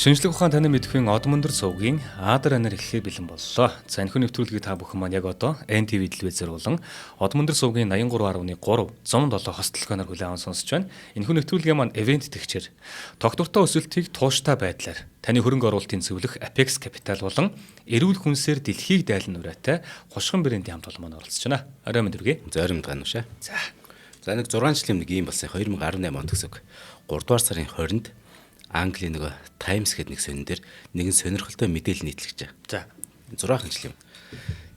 Шинжлэх ухаан танин мэдхийн Одмондөр сувгийн Аадар анаар эхлэхээр бэлэн боллоо. За энэхүү нэвтрүүлгийг та бүхэн маань яг одоо NTV телевизээр болон Одмондөр сувгийн 83.3 107 хостолгооноор хүлээн аван сонсож байна. Энэхүү нэвтрүүлгээ маань ивент тэгчээр тогтвортой өсөлтийг тууштай байдлаар таны хөрөнгө оруулалтын зөвлөх Apex Capital болон эрүүл хүнсээр дэлхийг дайлан нураатай хушган брендийн хамт олон маань оролцож байна. Орой мэнд хүргэе. Зоримд ганушаа. За нэг 6 жилийн нэг юм болсон. 2018 онд гэсэн 3 дугаар сарын 20-нд Английн нэг Times гэдэг нэг сонин дээр нэгэн сонирхолтой мэдээлэл нийтлэгчээ. За 6 жил юм.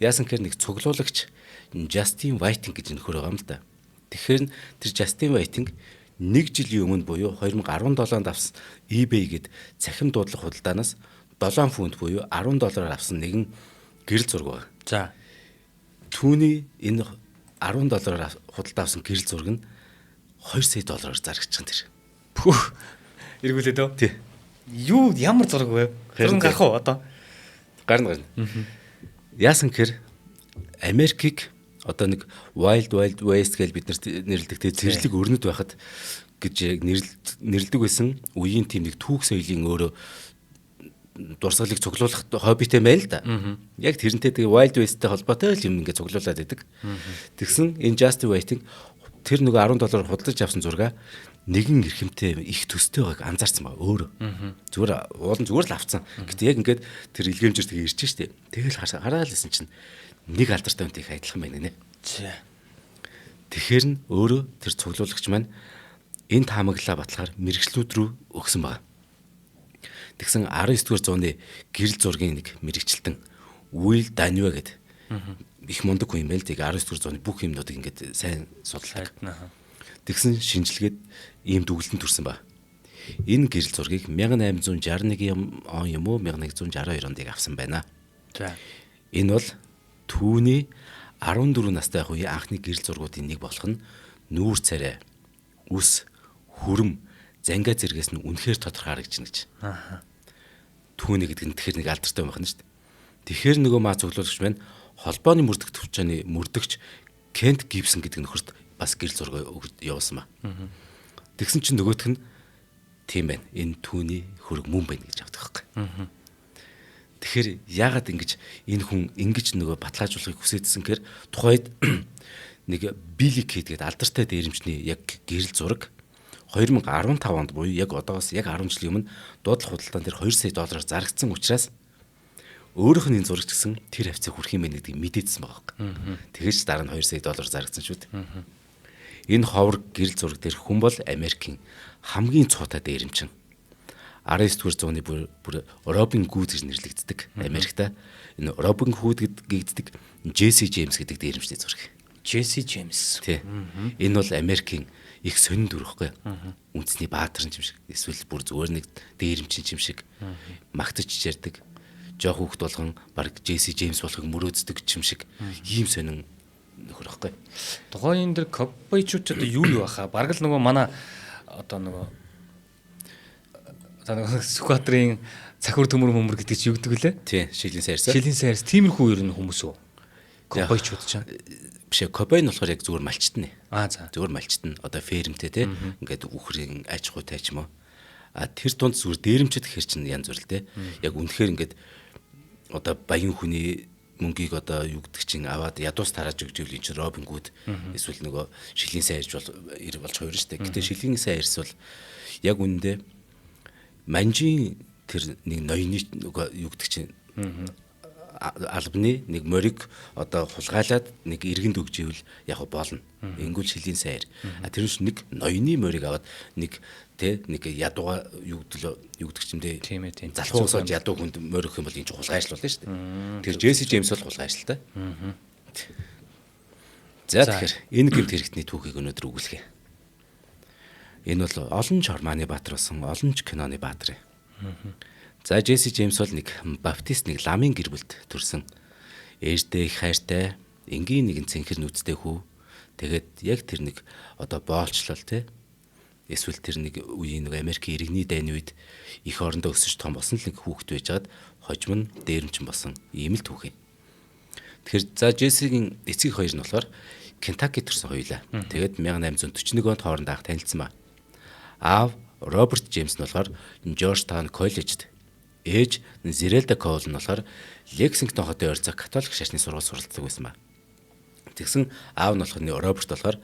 Яасан гэхээр нэг цуглуулагч Justin Whiting гэж нөхөр байгаа юм л да. Тэгэхээр тэр Justin Whiting 1 жилийн өмнө буюу 2017 онд авсан eBay гээд цахим дуудлага худалдаанаас 7 фунт буюу $10 авсан нэгэн гэрэл зураг байна. За түүний энэ $10 худалдаа авсан гэрэл зураг нь $2 сая зарагч байгаа тэр. пүх эргүүлээд өө. Тий. Юу ямар зураг вэ? Зураг гарах уу одоо? Гарна. Яасан гэхээр Америкийг одоо нэг Wild West гэж бид нэрлэдэг зэрлэг өрнөд байхад гэж нэрлэдэг байсан үеийн тийм нэг түүх соёлын өөрөө дурсгалыг цуглуулах хоббитэй байл да. Яг тэрнтэй тэгээ Wild West-тэй холбоотой л юм ингээд цуглуулад байдаг. Тэгсэн энэ Justin Whiting тэр нэг $10 худалдаж авсан зургаа нэгэн эрхэмтэй их төстэй байгааг анзаарсан ба өөрөө. Зүгээр л авцсан. Гэтэ яг ингээд тэр илгээмжээр тэгээ ирж штэ. Тэгэл хараад лсэн чинь нэг алдартай үнтэй их адилхан байна нэ. Тэгэхээр нь өөрөө тэр цуглуулагч маань энэ таамаглалаа батлахаар мэрэгчлүүд рүү өгсөн байна. Тэгсэн 19-р зууны гэрэл зургийн нэг мэрэгчлэн Will Daniel гэдэг их мундаг хүн юм байл. Тэг 19-р зууны бүх юмнуудыг ингээд сайн судалдаг. Тэгсэн шинжилгээд ийм дүгнэлтэн төрсэн ба. Энэ гэрэл зургийг 1861 он юм уу 1162 онд авсан байна. За. Энэ бол түүний 14 настай үеийн анхны гэрэл зургуудын нэг болох нь нүүр царай, үс, хүрм, зангаа зэргээс нь үнэхээр тодорхой харагдаж байна гэж. Түүний гэдэг нь тэгэхээр нэг алдартай байх нь шүү дээ. Тэгэхээр нөгөө маа цуглуулагч байна. Холбооны мөрдөх төвчөөний мөрдөгч Кент Гибсон гэдэг нөхөрт бас гэрэл зураг явуулсан ба. Тэгсэн чинь нөгөөх нь тийм байна. Энэ түүний хөрөг мөн байна гэж авдаг байхгүй. Тэгэхээр яагаад ингэж энэ хүн ингэж нөгөө баталгаажуулахыг хүсэжсэн гэхээр тухайд нэг Билли Кейт гэдэг алдартай дээрэмчний яг гэрэл зураг 2015 онд буюу яг одоос яг 10 жилийн өмнө дуудлага худалдаан дээр $2 сая зарагдсан учраас өөрийнх нь энэ зураг гэсэн тэр хавцыг хүрх юм байна гэдгийг мэдээдсэн байгаа байхгүй. Тэгэж дараа нь $2 сая зарагдсан шүү дээ. Энэ ховор гэрэл зураг дээр хүн бол Америкийн хамгийн цуутай дээрэмчин. 19-р зууны бүр Робин Гуд гэж нэрлэгддэг Америкта. Энэ Робин Гуд гэдэг Джесси Джеймс гэдэг дээрэмчний зураг. Джесси Джеймс. Тий. Энэ бол Америкийн их сонин дүр ихгүй. Үндэсний баатар юм шиг эсвэл бүр зүгээр нэг дээрэмчин юм шиг магтаж чичэрдэг. Жох хүүхд болгон баг Джесси Джеймс болохыг мөрөөддөг юм шиг ийм сонин нөхөр ихгүй. Тухайн энэ дэр ковбойчууд одоо юу байхаа? Бараг л нөгөө манай одоо нөгөө Сүхбаатарын цахиур төмөр гэдэг чи юу гэдэг лээ? Тий, шилийн сайрс. Шилийн сайрс тиймэрхүү ер нь хүмүүс үү? Ковбойчууд ч биш. Ковбой нь болохоор яг зүгээр малчтна. За. Зүгээр малчтна. Одоо фермтэй те ингээд үхрийн аж ахуйтай ч юм уу. Тэр тунд зүгээр дээрэмчэд гэхэр чинь янз бүр л те. Яг үнэхээр ингээд одоо баян хүний мөнгийг одоо юу гэдэг чинь аваад ядуус тарааж өгч ивэл энэ чинь Робин Гуд эсвэл нөгөө шилийн сайрс болж хоёр штэ. Гэтэ шилийн сайрс бол яг үнэндээ манжийн тэр нэг ноёны нөгөө юу гэдэг чинь албаны нэг морийг одоо хулгайлаад нэг иргэнд өгч ивэл яг болно. Ингүүл шилийн сайр. Тэр нь нэг ноёны морийг аваад нэг ядууга юу гэдэг чинь дээ. Тийм ээ. Залхуусаад ядуу хүнд морь өгөх юм бол энэ чинь хулгайшлуулна шүү дээ. Тэр Джесси Джеймс бол хулгайшилтай. За тэгэхээр энэ гэмт хэрэгтний түүхийг өнөөдөр өгүүлье. Энэ бол олон ч Орманы баатар болсон, олон ч киноны баатар. За Джесси Джеймс бол нэг баптист нэг ламын гэр бүлд төрсэн. Ээжтэй их хайртай, энгийн нэгэн цэнхэр нүцтэй хүү. Тэгээд яг тэр нэг одоо боолчлол те. Эсвэл тэр нэг үеийн нэг Америкийн иргэний дайны үед их орондоо өсөж том болсон л нэг хүүхэд байжгаад хожим нь дээрэмчин болсон ийм л түүх юм. Тэгэхээр за Джессигийн эцэг хоёр нь болохоор Кентаки төрсэн хоёулаа. Тэгээд 1841 онд хоорондоо танилцсан ба. Аав Роберт Джеймс нь болохоор Жоржтаун коллежид ээж Зирэлда Коул нь болохоор Лексингтон хотын ойрцоо католик шашны сургууль суралцдаг байсан ба. Тэгсэн аав нь болохоор Роберт болохоор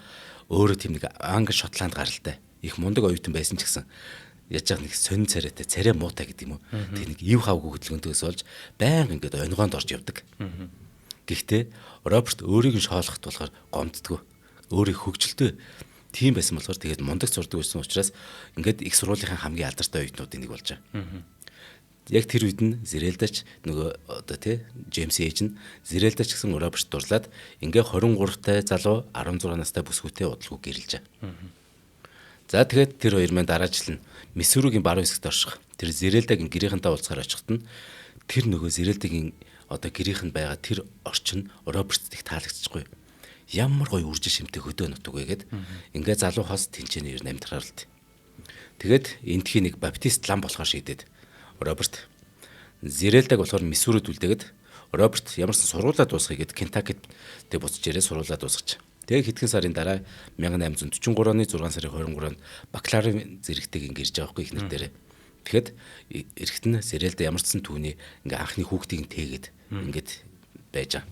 өөрөө тийм нэг Англи Шотланд гаралтай их мундаг оюутан байсан ч гэсэн яаж яг нэг сонин царайтай царай муутай гэдэг юм уу. Тэг нэг ив хавгүй хөдөлгөөнтөөс болж байнга ингээд онгоонд орж явдаг. Гэхдээ Роберт өөрийг нь шоолохт болохоор гомддгоо. Өөрийг хөгжилтэй тийм байсан болохоор тэгээд мундаг зурдаг байсан учраас ингээд их сургуулийн хамгийн алдартай оюутнуудын нэг болж байгаа. Яг тэр үед нь Зирэлдач нөгөө одоо тий Джеймс ээж нь Зирэлдач гэсэн Роберт дурлаад ингээ 23-тай залуу 16 настай бүсгүйтэй удалгүй гэрэлж байгаа. За тэгээд тэр хоёр маань дараа жил нь Миссуригийн баруун хэсэгт орших. Тэр Зирэлдагийн гэрийнхэнтэй уулзахаар очиход нь тэр нөгөө Зирэлдагийн одоо гэрийнхэнд байгаа тэр орчин Робертт их таалагдчихгүй. Ямар гоё үржил шимтэй хөдөө нутг вэ гэд ингээ залуу хос тэнцэнээр намтрахаар л. Тэгээд эндхийн нэг баптист лам болохоор шийдээд Роберт Зирэлдаг болохоор Миссурид үлдээгээд Роберт ямарсан сургуулаа дуусгая гэд Кентаккид тэг буцаж ирээ сургуулаа дуусгаж. Тэгээ хэдхэн сарын дараа 1843 оны 6 сарын 23-нд бакалаврын зэрэгтэйг ингэрж байгаа хгүй их нэр дээрээ. Тэгэхэд эрэхт нь Зирэлда ямарсан түүний ингээ анхны хүүхдийг тээгээд ингээд байж байгаа.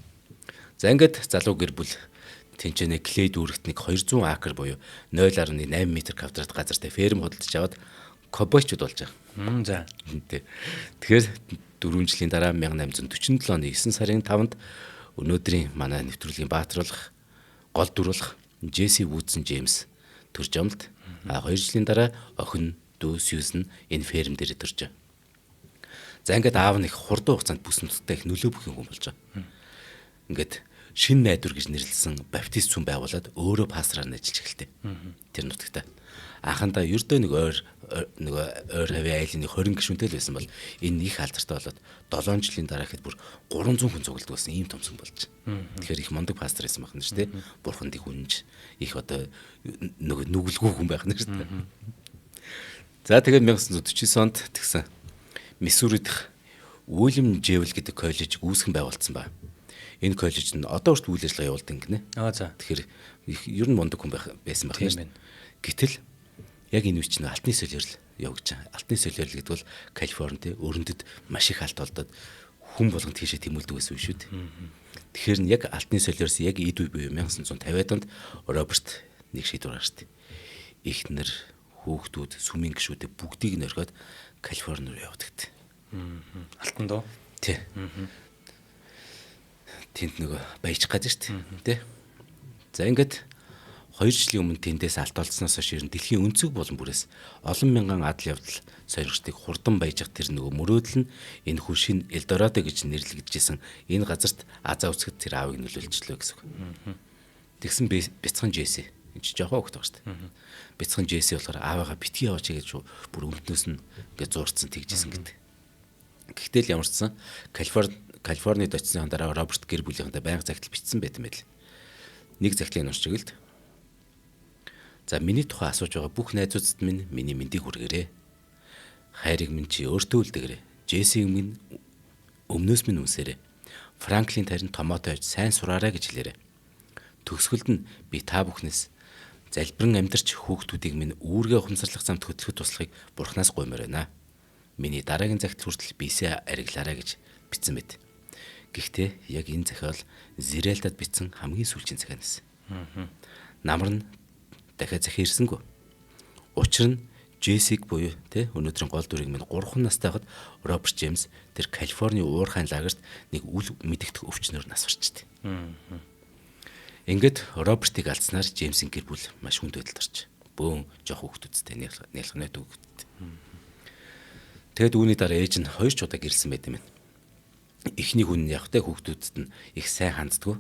За ингээд залуу гэр бүл тэнцэнэ клей дүүрэгт нэг 200 акр буюу 0.8 м квадрат газартай ферм хөдөлж аваад кобойчуд болж байгаа. За. Тэгэхээр 4 жилийн дараа 1847 оны 9 сарын 5-нд өнөөдрийн манай нэвтрүүлгийн баатруулах гол дүруулах Джесси Вудсон Джеймс төрж амлт. 2 жилийн дараа охин дүү Сьюзен энэ ферм дээр төрж. За ингээд аав нь их хурдан хугацаанд бүс нутагтай их нөлөө бүхэн хүн болж байгаа. Ингээд шин найдвар гэж нэрлэлсэн баптист сүм байгуулад өөрөө пастораар ажиллаж эхэлтээ. Тэр нутагта. Анхандаа ердөө нэг ойр хавийн айлын 20 гишүүнтэй л байсан бол энэ их алдартай болоод 7 жилийн дараа хэд бүр 300 хүн цуглдаг байсан ийм томсон болж. Тэгэхээр их мундаг пастор байсан байна шүү дээ. Бурханд их үнэнж их одоо нүгэлгүй хүн байх нь шүү дээ. За тэгээд 1949 онд тэгсэн Миссурид Уильям Джевел гэдэг коллеж үүсгэн байгуулсан ба. Энэ коллеж нь одоо хүртэл үйл ажиллагаа явуулдаг гинэ. За. Тэгэхээр ер нь мундаг хүн байсан байх юм. Гэтэл яг энэ үе чинь алтны солиорл явагдаж байгаа. Алтны солиорл гэдэг бол Калифорнид өрөндөд маш их алт олдоод хүн болгон тийшээ тэмүүлдэг байсан юм шүү дээ. Тэгэхээр нь яг алтны солиорс яг эд үе буюу 1950-аад онд Роберт нэг шийдвэр гаргав. Эхнэр, хүүхдүүд, сүмийн гишүүдээ бүгдийг нь орхиод Калифорни руу явдаг. Алтан доо. Тий. Тэнд нөгөө баяжих гэж шүү дээ. Тэ. За ингээд 2 жилийн өмнө тэндээс алт олцсноос хойш ер нь дэлхийн өнцөг болон бүрээс олон мянган адал явдал сонирхчдыг хурдан баяжих тэр нөгөө мөрөөдөл нь энэ хүн шин Элдорадо гэж нэрлэгдэжсэн энэ газарт азаа үсгэд тэр аавыг нөлөөлчлөө гэсэн үг. Тэгсэн бяцхан Джесси энэ ч жоохон хөвгт байгаа шүү дээ. Бяцхан Джесси болохоор аавыгаа битгий яваач гэж бүр өмнөөс нь ингээд зуурцсан тэгжсэн гэдэг. Гэхдээ л ямарчсан Калифорнид очисон дараа Роберт гэр бүлийнхэнтэй байнга загтал бичсэн байт юм байл. Нэг загтлыг уншиж игэлд. За миний тухай асууж байгаа бүх найзуудад минь миний мэндийг хүргээрэй. Хайрыг минь чи өөртөө үлдээгээрэй. Джессиг минь өмнөөс минь үнсээрэй. Франклин тарин томоотой хож сайн сураарай гэж хэлээрэй. Төгсгөлд нь би та бүхнээс залбиран амьдарч хүүхдүүдийг минь үүргээ ухамсарлах замд хөтлөхөд туслахыг Бурханаас гуймаар байна. Миний дараагийн цагт хүртэл бисээ ариглаарай гэж бичсэн байт. Гэхдээ яг энэ захиал Зирэлдад бичсэн хамгийн сүүлчийн захианаас. Намар нь дахиад захин ирсэнгүй. Учир нь Джессиг буюу тэ өнөөдрийн гол дүрийг минь 3 настай хад Роберт Джеймс тэр Калифорни уурхайн лагерт нэг үл мэдэгдэх өвчнөр нас орчтой. Ингээд Робертыг алдснаар Джеймсийн гэр бүл маш хүнд байдалд орж. Бөөн жоох хүүхдүүдтэй нялхнаа дүүгд. Тэгэд үүний дараа ээж нь 2 удаа гэрэлсэн байт юм байна. Эхний хүн явахтай хүүхдүүдэд нь их сайн ханддаг.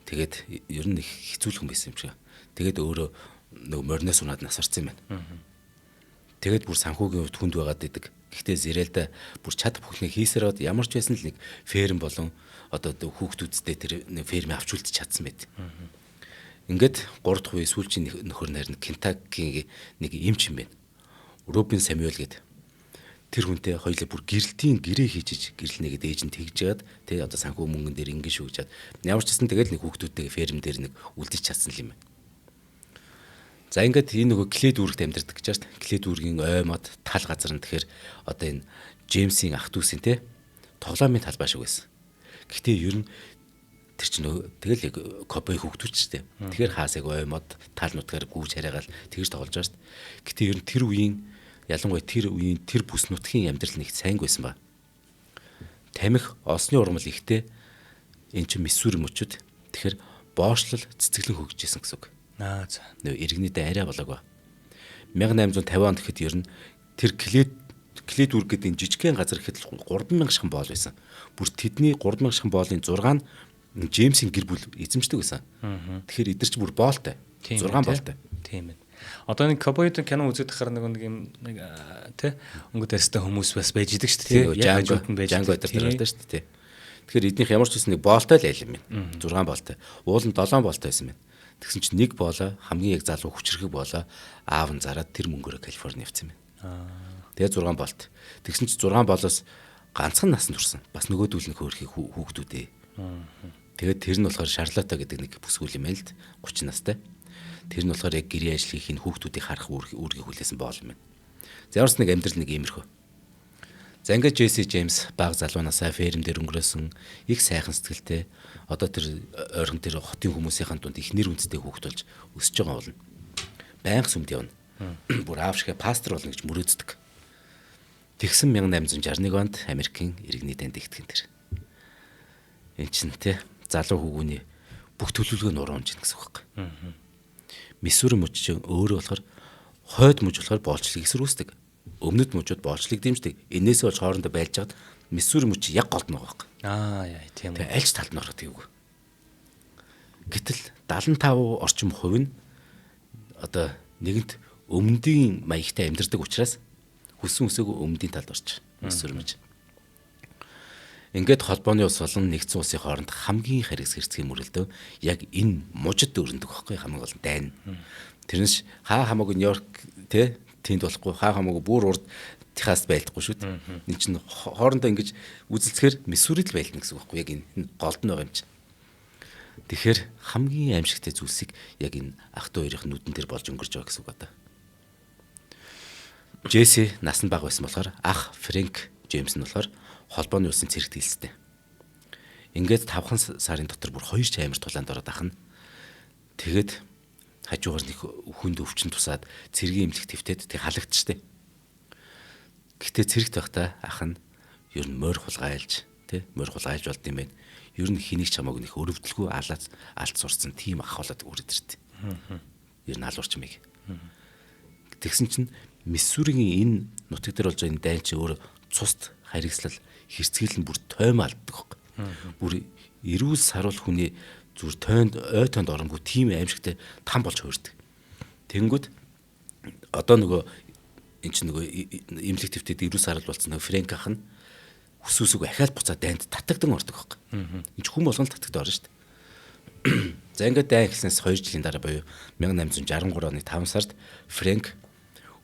Тэгээд ер нь их хэцүүлхэн байсан юм шиг. Тэгээд өөрөө нөгөө мориноос унаад нас орсон юм байна. Тэгээд бүр санхүүгийн хувьд хүнд байгаад идэг. Гэхдээ Зирэлда бүр чад бүхнээ хийсэрээд ямар ч байсан л нэг ферм болон одоо хүүхдүүдтэй тэр фермээ авч үлдчих чадсан байт. Ингээд 3 дахь үе сүүлчийн нөхөр нарийн Кентаккигийн нэг эмч юм байна. Робин Самюэл гэдэг. Тэр хүнтэй хоёулаа бүр гэрэлтийн гэрээ хийжиж гэрэлнэгээд ээж нь тэгж жагаад тий одоо санхүү мөнгөн дээр ингэ шүүжээд ямар ч гэсэн тэгэл нэг хүүхдүүдтэйгээ ферм дээр нэг үлдэж чадсан юм байна. За ингээд энэ нөгөө клей дүүрэгт амьдардаг гэж байна. Клей дүүргийн ой мод тал газар нь тэгэхээр одоо энэ Джеймсийн ах дүүсийн те тоглоомын талбай шиг байсан. Гэхдээ ер нь тэр чинь тэгэл яг кобой хөгдүүч штэ. Тэгэхээр хаасаг оймод тал нутгаар гүүж хараагаал тэгж тоглож байгаа штэ. Гэхдээ ер нь тэр үеийн ялангуяа тэр үеийн тэр бүс нутгийн амьдрал нэг сайн байсан ба. Тамхи осны урмал ихтэй эн чинь Миссури мөчөд тэгэхээр боочлол цэцэглэн хөгжижсэн гэсэн үг. За. Нөө иргэнийдээ арай болоог ба. 1850 онд гэхэд ер нь тэр Клэдвүрг гэдэг энэ жижигхэн газар ихэд 3000 шхан боол байсан. Бүр тэдний 3000 шхан боолын 6 нь Джеймсийн гэр бүл эзэмшдэг байсан. Тэгэхээр эдгэр чи бүр боолтой. 6 боолтой. Тийм ээ. Одоо нэг кобойд кино үзээд тахаар нэг юм тий өнгөд арьстай хүмүүс бас байж идэг шүү дээ. Яг хажууд нь байж Жанго өдр таралтай шүү дээ. Тэгэхээр эднийх ямар ч үсэн нэг боолтой л айл юм байна. 6 боолтой. Уул нь 7 боолтой байсан байна. Тэгсэн чинь нэг боолоо хамгийн яг залуу хүчрхэг боолоо аав нь зараад тэр мөнгөөр Калифорни явцсан байна. Тэгээ 6 боолт. Тэгсэн чинь 6 боолоос ганцхан насанд хүрсэн. Бас нөгөөдүүл нь хөөрхий хүүхдүүдээ. Тэгээд тэр нь болохоор Шарлотта гэдэг нэг бүсгүүл юм байл л 30 настай. Тэр нь болохоор яг гэрээ ажлыг хийн хүүхдүүдийг харах үүргийг хүлээсэн боол юм байна. За ямарс нэг амьдрал нэг иймэрхүү. За ингээд Джесси Джеймс баг залуунасаа ферм дээр өнгөрөөсөн их сайхан сэтгэлтэй одоо тэр ойрхон тэр хотын хүмүүсийн дунд их нэр үндэстэй хүүхд болж өсөж байгаа болно. Байнга сүмд явна. Бүр аав шигэ пастор болно гэж мөрөөддөг. Тэгсэн 1861 онд Америкийн иргэний танд ихтгэн тэр. Энд чинь те залуу хүүгүний бүх төлөвлөгөө нуруунж гин гэсэн үг байхгүй. Миссури мужид өөрөө болохоор хойд муж болохоор боолчлыг эсрүүсдэг. Өмнөд мужууд боолчлыг дэмждэг. Энээсээ болж хоорондоо байлж хаад Миссури муж яг голд байгаа байхгүй. Яа тийм үү. Тэгээ альч талд нь ороод ийгүү. Гэтэл 75% орчим хувь нь одоо нэгэнт өмнөдийн маягтай амьдардаг учраас хүссэн үсээгүй өмнөдийн талд орчих. Миссури муж. Ингээд холбооны ус болон нэгдсэн улсын хооронд хамгийн харгас хэрцгий мөрөлдөө яг энэ мужид өрнөдөг байхгүй хамгийн гол дайн. Тэрнээс хаа хамаагүй Нью-Йорк те тэнд болохгүй хаа хамаагүй бүр урд Техаст байлдахгүй шүү дээ. Энд чинь хоорондоо ингэж үзэлцэхээр Миссурид л байлдана гэсэн үг байхгүй яг энэ голд нь байгаа юм чинь. Тэгэхээр хамгийн аимшигтай зүйлсийг яг энэ ах トゥ хоёрын нүдэн дээр болж өнгөрч байгаа гэсэн үг одоо. Джесси насанд бага байсан болохоор ах Фрэнк Джеймс нь болохоор холбооны улсын цэрэгт хэлстэй. Ингээд 5 сарын дотор бүр 2 ч амар тулаанд ороод ахна. Тэгэд хажуугаар нэг хүнд өвчин тусаад цэргийн эмнэлэг твтээд тэг халагдчихтэй. Гэхдээ цэрэгт байхдаа ах нь ер нь морь хулгайлж болд юм байна. Ер нь хэнийг ч хамаагүй нөх өрөвдөлгүй алд сурцсан тийм ах болоод үрээд иртээ. Ер нь алуурчмыг. Тэгсэн чинь Миссуригийн энэ нутаг дээр болж байгаа энэ дайн чи өөр цуст харигслал хэрцгийлэн бүр тойм алддаг байхгүй. Бүр эрүүл саруул хүний зүр тойнд оронгүй тийм аимшигтай там болж хуурдаг. Тэнгүүд одоо нөгөө эн чинь нөгөө эмнэлэг твтэд эрүүл саруул болсон нөгөө Фрэнк ах нь хүсүсэг ахаад буцаад дайнд татагдан ордог байхгүй. Энд хүн болгон татагдан орно шүү дээ. За ингээд дайн эхлснээс 2 жилийн дараа буюу 1863 оны 5 сард Фрэнк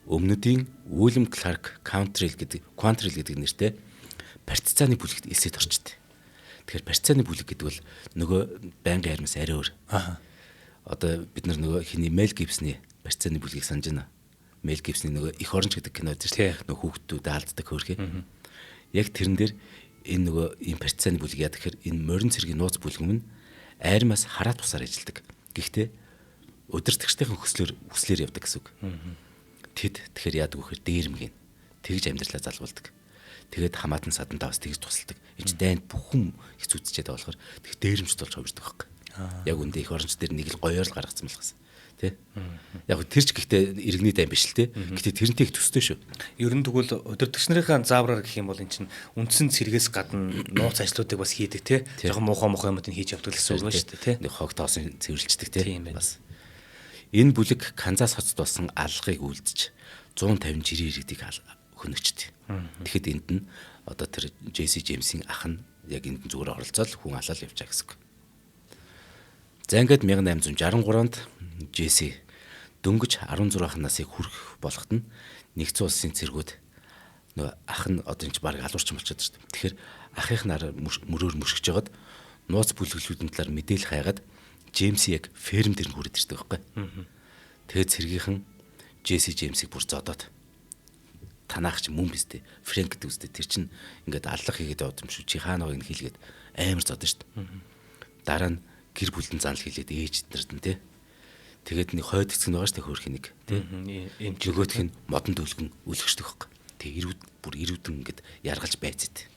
өмнөдийн Уильям Кларк Квантрил гэдэг нэртэй партизаны бүлэгт элсэд орчтой. Тэгэхээр партизаны бүлэг гэдэг бол нөгөө байнгын армиас арай өөр. Одоо бид нар нөгөө хиний Мел Гибсний партизаны бүлгийг санаж байна. Мел Гибсний нөгөө их оронч гэдэг кино дээр тийм нөгөө хүүхдүүд алддаг хөөрхий. Яг тэрэн дээр энэ нөгөө ийм партизаны бүлэг яа тэгэхээр энэ морин цэргийн нууц бүлгэн нь армиас хараад тусаар ажилладаг. Гэхдээ удирдагчдын хүслээр явдаг гэсэн үг. Тэд тэгэхээр яадаг вэхээр дээрмгэн тэгж амьдралаа залгуулдаг. Тэгээд хамаатан садантаа бас тэгж тусалдаг. Энд дайнд бүхэн хэцүүцчихэд байгаа болохоор тэг дээрэмжт болж хувирдаг байхгүй. Яг үндэ их оронч дээр нэг л гоёор л гаргацсан болохсан. Тэ? Яг тэр ч гэхдээ иргэний дайн биш л те. Гэхдээ тэрнтэй их төстэй шүү. Ер нь тэгвэл удирдагч нарын заавраар гэх юм бол эн чинь үндсэн цэргээс гадна нууц ажлуудыг бас хийдэг те. Жохон муухай юмуд нь хийж явдаг гэсэн үг шүү дээ те. Нэг хог тоосон цэвэрлждэг те. Бас энэ бүлэг Канзас хотод болсон алгыг үлдэж 150 жирийн иргэдийг хөнөгчд. Тэгэхэд энд нь одоо тэр Джесси Джеймсийн ах нь яг энд зүгээр оролцоод хүн алал явж байгаа гэсэн үг. За ингээд 1863 онд Джесси дөнгөж 16 насыг хүрэх болоход нь нэгдсэн улсын цэргүүд нөгөө ах нь одоо энэ баг алуурчин болчиход шүү дээ. Тэгэхээр ахих нараа мөрөөр мөшгөж жагаад нууц бүлэглүүдийн талаар мэдээлэл хайгаад Джеймси яг ферм дээр нь хүрээд ирдэг байхгүй. Тэгээд цэргийнхэн Джесси Джеймсийг бүр зодоод танах ч мөн биз дээ. Фрэнк гэдэг үстэй тэр чинь ингээд аллах хийгээд яваад юм шүү. Чи хаана байг нь хэлгээд амар зодсон шүү дээ. Дараа нь гэр бүлийн занал хэлээд ээж нарт нь те. Тэгээд нэг хойд хэсэг нь байгаа шүү дээ хөөрх нэг те. Энэ нөгөөх нь модон дөлгөн үлгэрчдэг байхгүй. Тэгээ бүр ирүүдэн ингээд яргалж байцээд.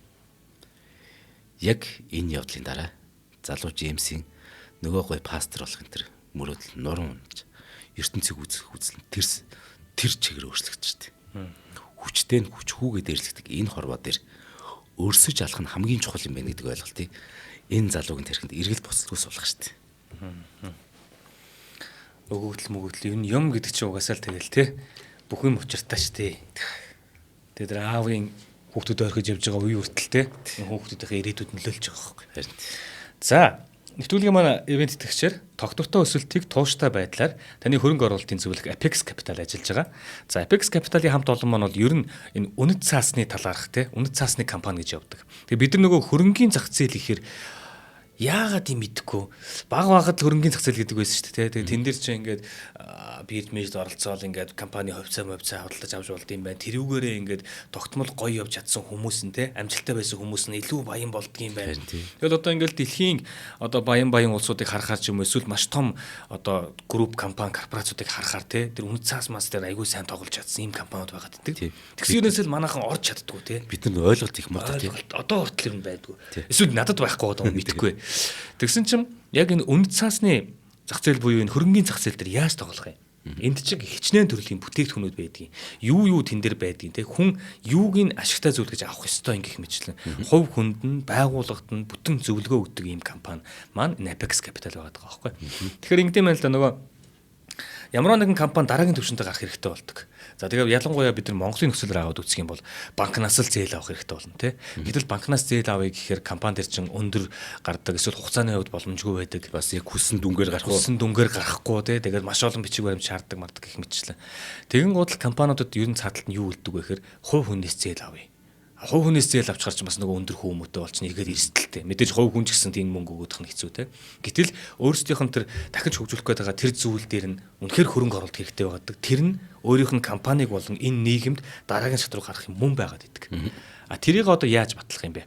Яг энэ явдлын дараа залуу Джеймсийн нөгөө гой пастор болох энэ төр мөрөөдөл нуруу унаж ертөнцийг үзэх үзэл нь тэр чигээр өөрчлөгдөж штэ. Хүчтэй нь хүчгүйгээ дээрлэгдэг энэ хорвоо дээр өрсөж алах нь хамгийн чухал юм байна гэдэг ойлголтыг энэ залуугийн тэрхэнд эргэл буцалтгүй суулгах штэ. Өгөгдөл юм гэдэг чинь угаасаа л тэгэл те бүх юм учиртай штэ. Тэгээд аавын хүүхдүүд орхиж явж байгаа үе хүртэл те хүүхдүүдийнхээ ирээдүйд нөлөөлж байгаа байхгүй. Харин. За нэвтрүүлгийн маань ивент итгэгчээр тогтвортой өсөлтийг тууштай байдлаар таны хөрөнгө оруулалтын зөвлөх Apex Capital ажиллаж байгаа. За Apex Capital-ийн хамт олон маань бол ер нь энэ үнэт цаасны талаарх те үнэт цаасны компани гэж явдаг. Тэгээ бид нар нөгөө хөрөнгийн зах зээл ихээр яагаад юм мэдэхгүй багад л хөрөнгийн зах зээл гэдэг байсан шүү дээ. Тэгээ тэн дээр чинь ингээд бизнес оролцоол ингээд компани ховцоо худалдаж авч болд юм байна. Тэрүүгээрээ ингээд тогтмол гоё явж чадсан хүмүүс нь те амжилттай байсан хүмүүс нь илүү баян болдгийм байна. Тэгэл одоо ингээд дэлхийн одоо баян улсуудыг харахаар ч юм уу эсвэл маш том одоо групп компани корпорациудыг харахаар те тэр үнэт цаас мас дээр айгүй сайн тоглож чадсан юм компаниуд байгаа гэдэг. Тэгсэрнээс л манайхан орж чаддгүй те. Бид нар ойлголт их мод те. Одоо хүртэл юм байдгүй. Эсвэл надад байхгүй одоо мэдэхгүй. Тэгсэн чинь яг энэ үнэт цаасны зах зээл буюу энэ хөрөнгийн зах зээл дээр яаж тоглох юм? Энд чинь хичнээн төрлийн бүтээгдэхүүнүүд байдгийг. Юу тэн дээр байдгийг те хүн юуг нь ашигтай зүйл гэж авах ёстой ингэх мэтлэн. Хувь хүнд нь байгууллагад нь бүтэн зөвлөгөө өгдөг ийм компани маань Apex Capital байгаа байхгүй. Тэгэхээр ингэдэм байл да нөгөө ямар нэгэн компани дараагийн түвшинтэй гарах хэрэгтэй болдог. За тэгээд ялангуяа бид нар Монголын нөхцөлөөр аваад үзэх юм бол банкнаас л зээл авах хэрэгтэй болно тий. Гэтэл банкнаас зээл авъя гэхээр компани төр чинь өндөр гардаг эсвэл хугацааны хувьд боломжгүй байдаг. Бас яг хүссэн дүнгээр гарахгүй тий. Тэгээд маш олон бичиг баримт шаарддаг мардаг гэх мэтчлэн. Тэгэн гутал компаниудад ер нь цааталт нь юу үлддэг вэ гэхээр хувь хүнээс зээл авъя. Хувь хүнээс зээл авчихар ч бас нөгөө өндөр хүмүүтэй болчихно эргээд эрсдэлтэй. Мэдээж хувь хүн ч гэсэн тийм мөнгө өгөх нь хэцүү те. Гэтэл өөрсдийнх нь тэр дахиж хөгжүүлэх гээд байгаа тэр зүйл дээр нь үнэхээр хөрөнгө оруулалт хэрэгтэй байгадаг. Тэр нь өөрийнх нь компаниг болон энэ нийгэмд дараагийн шат руу гарах юм мөн байгаад идэг. Тэрийг одоо яаж батлах юм бэ?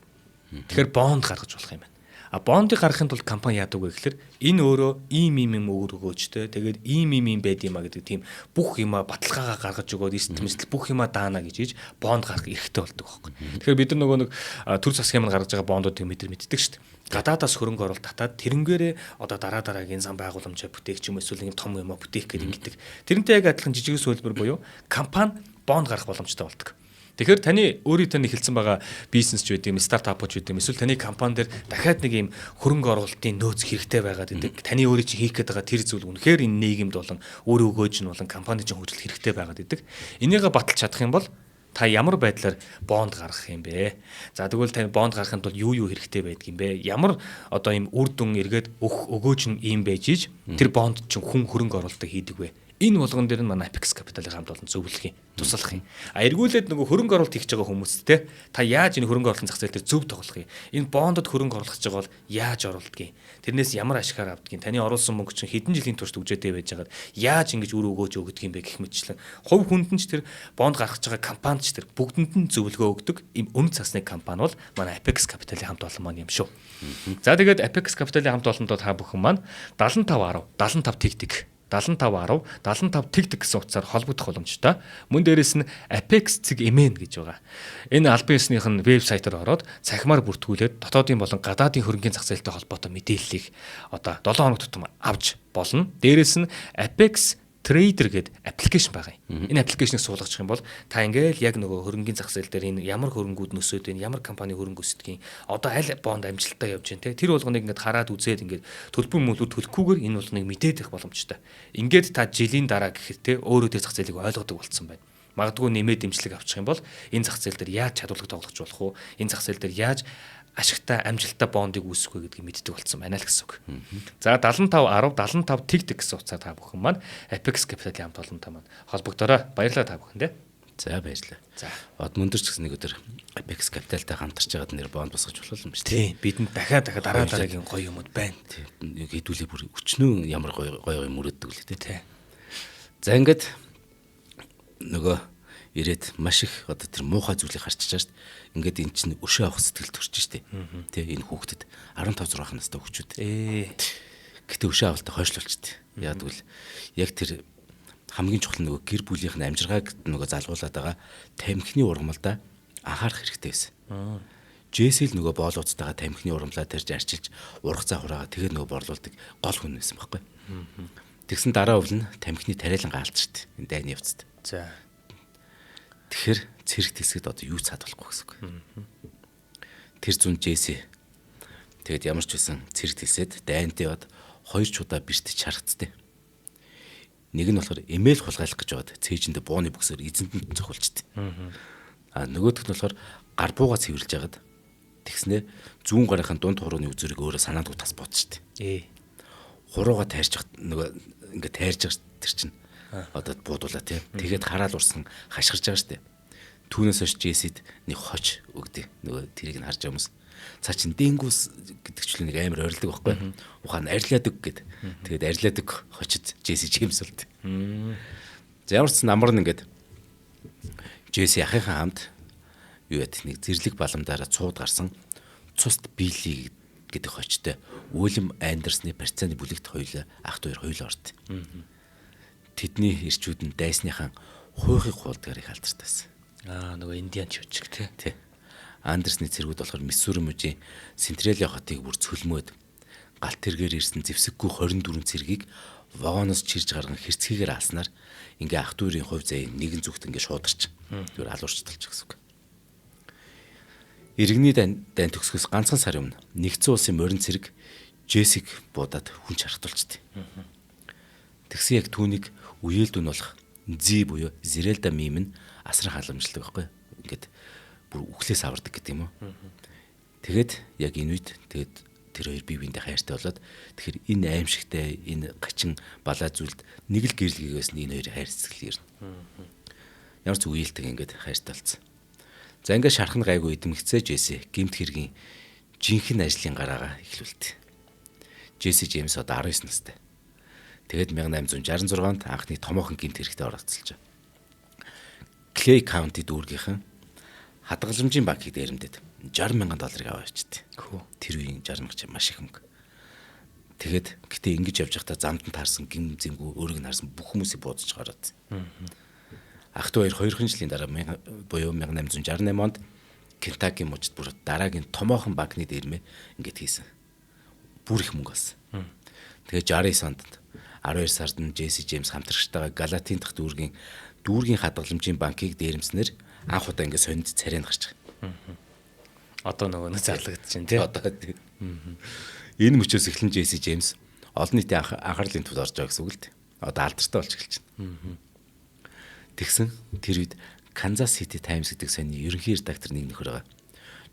Тэгэхээр бонд гаргаж болох юм байна. Бондыг гаргахын тулд компани яадаг вэ гэхээр энэ өөрөө ийм өгөөжтэй. Тэгээд ийм байд юма гэдэг тийм бүх юма баталгаагаа гаргаж өгөөд эсэмсэл бүх юма даана гэж бонд гаргах эрхтэй болдог байхгүй. Тэгэхээр бид нар нөгөө нэг төр засгийн маань гаргаж байгаа бондуудыг мэддэг шүү дээ. Гадаадаас хөрөнгө оруулалт татаад тэрнгээрээ одоо дараагийн зам байгууламжаа бүтээх юм эсвэл нэг том юм бүтээх гэдэг. Тэрнтэй яг адилхан жижиг сүүлбэр буюу компани бонд гаргах боломжтой болдог. Тэгэхээр таны өөрийн хэлсэн байгаа бизнес ч үгүй юм, стартап ч үгүй юм. Эсвэл таны компани дээр дахиад нэг юм хөрөнгө оруулалтын нөөц хэрэгтэй байгаад идэг. Таны өөрийн чинь хийх гээд байгаа тэр зүйл үнэхээр энэ нийгэмд болон өөрөө өгөөж нь болон компани чинь хөгжил хэрэгтэй байгаад идэг. Энийг баталж чадах юм бол та ямар байдлаар бонд гаргах юм бэ? За тэгвэл тань бонд гаргахын тулд юу хэрэгтэй байдаг юм бэ? Ямар одоо ийм үр дүн эргээд өгөөж нь ийм байж иж тэр бонд чинь хүн хөрөнгө оруулалтыг хийдэг вэ? Энэ болгон дээр нь манай Apex Capital-ийн хамт олон зөвлөх юм, туслах юм. Эргүүлээд нөгөө хөрөнгө оруулалт хийж байгаа хүмүүсттэй та яаж энэ хөрөнгө оруулалтын зах зээл дээр зөв тоглох юм? Энэ бондод хөрөнгө оруулах гэж байгаа бол яаж оруулдаг юм? Тэрнээс ямар ашигаар авдаг юм? Таны оруулсан мөнгө чинь хэдэн жилийн турш төгжөөдэй байж байгаад яаж ингэж үр өгөөж өгдөг юм бэ гэх мэтчлэн. Хувь хүнд нь ч тэр бонд гаргаж байгаа компанид ч тэр бүгдэнд нь зөвлөгөө өгдөг ийм үнэт цасны компани бол манай Apex Capital-ийн хамт олон маань юм шүү. За тэгээд Apex Capital-ийн хамт олондоо та бүхэн маань 7510 75 тэгтэг 7510 75 тэгдэг гэсэн утсаар холбогдох боломжтой. Мөн дээрээс нь Apex цэг эмэн гэж байгаа. Энэ албан ёсных нь вебсайтаар ороод цахимаар бүртгүүлээд дотоодын болон гадаадын хөрөнгөний зах зээлтэй холбоотой мэдээллийг одоо 7 хоног тутам авч болно. Дээрээс нь Apex Trader гэдэг аппликейшн байгаа юм. Энэ аппликейшнийг суулгах юм бол та ингээл яг нөгөө хөрөнгөний зах зээл дээр энэ ямар хөрөнгүүд нөсөөд байна, ямар компани хөрөнгө өсдгийг, одоо аль бонд амжилттай явж байна те. Тэр болгоныг ингээд хараад үзээд ингээд төлбөр мөлөөр төлөхгүйгээр энэ болгоныг мэдээд их боломжтой. Ингээд та жилийн дараа гэхэд те өөрөө тэр зах зээлийг ойлгодог болцсон байна. Магадгүй нэмээд дэмжлэг авчих юм бол энэ зах зээл дээр яаж чадварлаг тоглож болох уу? Энэ зах зээл дээр яаж ашигтай амжилттай бондыг үүсгэх вэ гэдгийг мэддэг болсон байна л гэсэн үг. За 7510 75 тэгдэг гэсэн утсаар та бүхэн маань Apex Capital-ийн хамт олонтой маань холбогдорой. Баярлалаа та бүхэндээ. За баярлалаа. За од мөндөр ч гэсэн нэг өдөр Apex Capital-тай хамтарч байгаад нэр бонд босгож болох юм шүү Тийм, дээ. бидэнд дахиад дараагийн гоё юмуд байна. Тийм. Хэдүүлээ бүр өчнөө ямар гоё юм мөрөддөг л дээ. Тийм. За ингээд нөгөө ирээд маш их одоо тэр муухай зүйлийг харчиж байгаа шүү дээ. Ингээд эн чинь өшөө авах сэтгэл төрж штэ. Тэ энэ хүүхдэд 15 6 настай хүүхчүүд. Гэтэ өшөө авалтаа хойшлуулчихдээ. Яг тэгвэл яг тэр хамгийн чухал нөгөө гэр бүлийнх нь амжиргааг нөгөө залгуулад байгаа тамхины ургамалдаа анхаарах хэрэгтэй байсан. Джесси л нөгөө боолууцтайгаа тамхины ургамлаа тарьж арчилж урах цаа хураагаа тэгээд нөгөө борлуулдаг гол хүн байсан байхгүй. Тэгсэн дараа өвл нь тамхины тариалангаа алдчихт. Энэ дайны явцад. За. Тэгэхээр цэрэг тэлсэд одоо юу цаад болохгүй гэсэн үг. Тэр зүүн Джесси тэгээд ямар ч байсан цэрэг тэлсэд дайнт яваад 2 чудаа бэртэж харагдтыг. Нэг нь болохоор эмэйл хулгайлах гэж байгаад цээжиндээ бууны бүксээр эзэнд нь цохолчтой. Нөгөөх нь болохоор гар бууга цэвэрлж ягаад тэгснэ зүүн гарынхаа дунд хурууны үзүүрийг өөрөө санаандгүй тас бодчихтой. Хурууга тайрч нөгөө ингээд тайрж байгаа тэр чинь одоо буудуулаа тий. Тэгээд хараал урсан хашгирж байгаа штэ. Түүнээс хойш Джессид нэг хоч өгдөө. Нөгөө тэрийг нь харж байгаа хүмүүс. Цаа чин дэнгүүс гэдэг чөлөө нэг амар ойролдог байхгүй. Ухаан арилаадаг гэд. Тэгээд арилаадаг хочид Джесси Джеймс болт. За ямар ч намар нь ингээд Джесси ахынхаа хамт юу яд нэг зэрлэг баламдаараа цууд гарсан цуст Билли гэдэг хочтой Уильям Андерсны партизаны бүлэгт хоёулаа ах 2 хоёулаа орд. Тэдний ирчүүд нь дайсныхан хуйхыг хуулдгаар их алдартай байсан. Нөгөө Индиан чүчг тий. Андерсны цэргүүд болохоор Миссури мужийн Сентрали хотыг бүр цөлмөөд галт тэргээр ирсэн зэвсэггүй 24 цэргийг вагоноос чирж гарган хэрцгийгээр алснаар ингээ ах 2-ын хувь заяа нэгэн зүгт ингээ шуударч зүгээр алуурч талж гэсэн үг. Иргэний дайн төгсгөөс ганцхан сар өмнө нэгдсэн улсын морин цэрэг Джессиг буудаад хүн чархтуулчихдээ. Тэгсэн яг түүнийг үеэлдүн болох Зи буюу Зирэлда мим нь асран халамжладаг байхгүй. Ингээд бүр үхлээс авардаг гэдэг юм уу. Тэгэд яг энэ үед тэгэд тэр хоёр бие биендээ хайртай болоод тэгэхээр энэ аимшигтай энэ гачин балаа зүйлд нэг л гэрлэгээс нь энэ хоёр хайр цэцгэлээр. Ямар ч үеэлдэг ингээд хайртай болсон. За ингээд шархан гайгүй эдмэгцээ Джесси гэмт хэргийн жинхэнэ ажлын гараагаа эхлүүлдэг. Джесси Джеймс одоо 19 настай. Тэгэд 1866 онд анхны томоохон гэмт хэрэгтэй оролцолж байгаа. Клей Каунти дүүргийнхэн хадгаламжийн банкыг дээрэмдэд $60,000 аваачихдээ. Тэр үеийн 60,000 ч маш их мөнгө. Тэгэд гэтээ ингэж явж байхдаа замд нь таарсан гин зэмгүй өөрийг нь харсан бүх хүмүүсийг буудаж гараад. Ах 2 2 жилийн дараа буюу 1868 онд Кентаки мужид бүр дараагийн томоохон банкны дээрмээ ингэж хийсэн. Бүр их мөнгө олсон. Тэгээ 69 онд 12 сард нь Джесси Джеймс хамтрагчтайгаа Галатин дахь дүүргийн хадгаламжийн банкыг дээрэмснээр анх удаа ингэ сонинд царайнд гарч байгаа. Одоо нөгөө нэг зарлагдчихээн тий. Одоо тий. Энэ мөчөөс эхлэн Джесси Джеймс олон нийтийн анхаарлын төвд орж байгаа гэсэн үг л дээ. Одоо алдартай болж эхэлж байна. Тэгсэн тэр үед Kansas City Times гэдэг сонины ерөнхий редактор нэг нөхөр байгаа.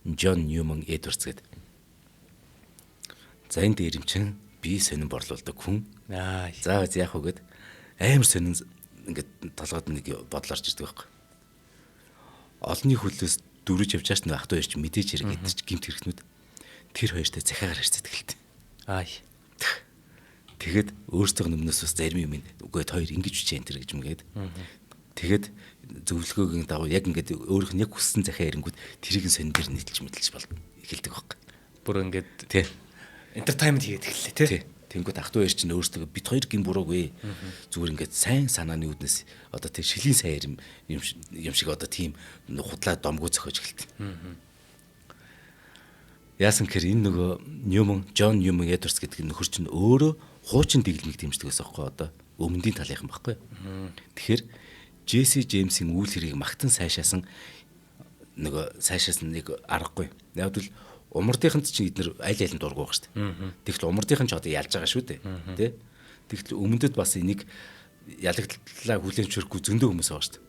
John Newman Edwards гэдэг. За энэ дээрэмчин би сонин борлуулдаг хүн. За яах вэ гэд амар сонин ингээд толгойд нэг бодол орж ирдэг байхгүй. Олонний хөлөөс дөрөж явж байгаа ч нэг ах 2 ч мэдээж хэрэг идэж гимт хэрэгтнүүд тэр хоёртой захиагаар харьцаад эхэлдэг. Тэгэд өөртөө өмнөөс бас зарим юм үгүй хоёр ингэж үчээ энэ төр гэж мгээд. Тэгэд зөвлөгөөгийн дагуу яг ингээд өөрийнх нь яг хүссэн захиа ирэнгүүд тэрийг нь сонин дээр нийтэлж мэдэлж бол эхэлдэг байхгүй. Бүр ингээд тий. Entertainment хийгээд эхэллээ тий. Тэнгүүд ах 2 чинь өөртөө бит хоёр гин буруугүй. Зүгээр ингээд сайн санааны үднэс одоо тий шилийн сайн юм шиг одоо тийм худлаа домгоо зөхөж эхэлдэг. Яасан гэхээр энэ нөгөө John Newman Edwards гэдэг нөхөр чинь өөрөө хуучин дэглэмэг дэмждэг байсан байхгүй одоо өмнөдийн талынхан байхгүй. Тэгэхээр Джесси Джеймсийн үйл хэрийг магтан сайшаасан нэг аргагүй. Яг л умардынханд чинь эднэр аль аль нь дургу байгаа шүү дээ. Тэгвэл умардынхан ч одоо ялж байгаа шүү дээ. Тэ? Тэгвэл өмнөд бас энийг ялагдлаа хүлээн зөвшөөрөхгүй зөндөө хүмүүс байгаа шүү дээ.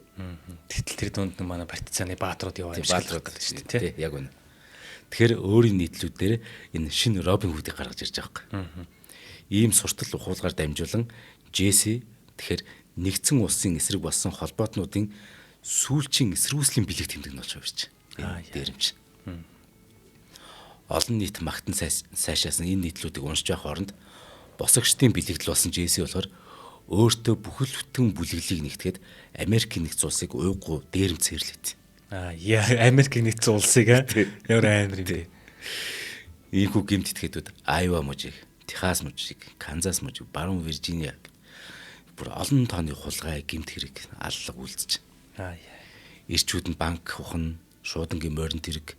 Тэгтэл тэр дунд манай партизаны баатрууд яваа юм шиг байна шүү дээ. Тэ? Яг үнэ. Тэгэхээр өөрийн нийтлүүд дээр энэ шинэ Робин Худыг гаргаж ирж байгаа юм. Ийм суртал ухуулгаар дамжуулан Джесси тэгэхээр нэгдсэн улсын эсрэг болсон холбоотнуудын сүүлчийн эсрүүслийн бэлэг тэмдэг нь болж байгаа юм. Дээрэмч. Олон нийт магтан сайшаасан энэ нийтлүүдийг уншиж байх хооронд босогчдын бэлэгдэл болсон Джесси болохоор өөртөө бүхэл бүтэн бүлэглэлийг нэгтгээд Америкийн нэгдсэн улсыг уйгуу дээрэмцээрлээд. Америкийн нэгдсэн улсыг ямар амар юм бэ? Ийхүү гэмт этгээдүүд Айва мужийг, Техас мужийг, Канзас мужийг, Баруун Виржиниа бүр олон тооны хулгай гэмт хэрэг аллаг үйлдэж. Ирчүүд нь банк ухна, шуудангийн морин тэрэг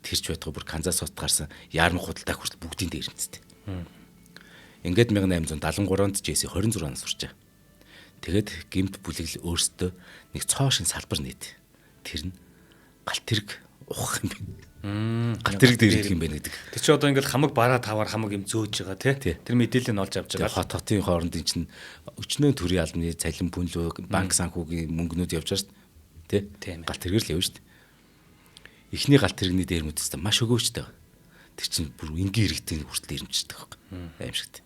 тэрч байтугай бүр Канзас хотод гарсан яармаг худалдаа хүртэл бүгдийн дээрэмцтэй. Ингээд 1873-нд Джесси 26 нас хүрчээ. Тэгэд гэмт бүлэглэл өөрсдөө нэг цоо шин салбар нийт. Тэр нь галт тэрэг ухах юм байна. Галт тэрэг дээр идэх юм байна гэдэг. Тэр чи одоо ингээд хамаг бараа таваар хамаг юм зөөж байгаа тий. Тэр мэдээлэл нь олж авч байгаа. Хот хотын хоорондын чинь өчнөө төрийн албаны цалин бүнлүү банк санхүүгийн мөнгнүүд явж байгаа шүү дээ. Тий. Галт тэрэг л явна шүү дээ. Эхний галт тэрэгний дээрмүүдээс маш өгөөжтэй байгаа. Тэр чинь бүр энгийн иргэдийн хүртэл ирэмждэг байхгүй. Аимшигт.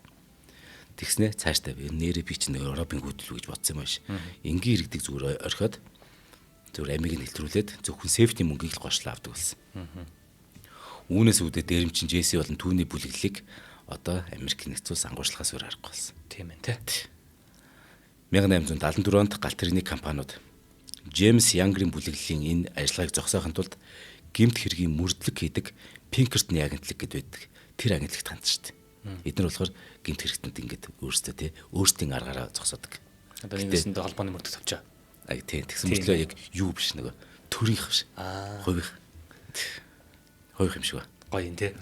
Тэгснэ цаашдаа нэрээ би чинь Европын хөдөлгөө гэж бодсон юм байна ш. Энгийн иргэдэг зүгээр орхиод зүгээр амийг нь хэлтрүүлээд зөвхөн сефти мөнгийг л гошлоо авдаг болсон. Үүнээс үүдээ дээрэмчин Джесси болон түүний бүлэглэлийг одоо Америкийн нэгдсэн улс ангуурчлахаас өөр аргагүй болсон. Тийм ээ тий. 1874 онд галт тэрэгний компаниуд Джеймс Янгрийн бүлэглэлийн энэ ажиллагааг зогсоохын тулд гэмт хэргийн мөрдлөг хийдэг Пинкертны агентлаг гэдэг байдаг. Тэр агентлагт хандсан шүү дээ. Эдгээр болохоор гэмт хэрэгтэнд ингээд өөрсдөө тий өөрсдийн аргаараа зогсоодог. Одоо нэгсэндээ холбооны мөрдөг тавьчаа. Тий тэгсэн мөртлөө яг юу биш нөгөө төрийнх биш. Хувийнх юм шиг ба. Гоё юм тий.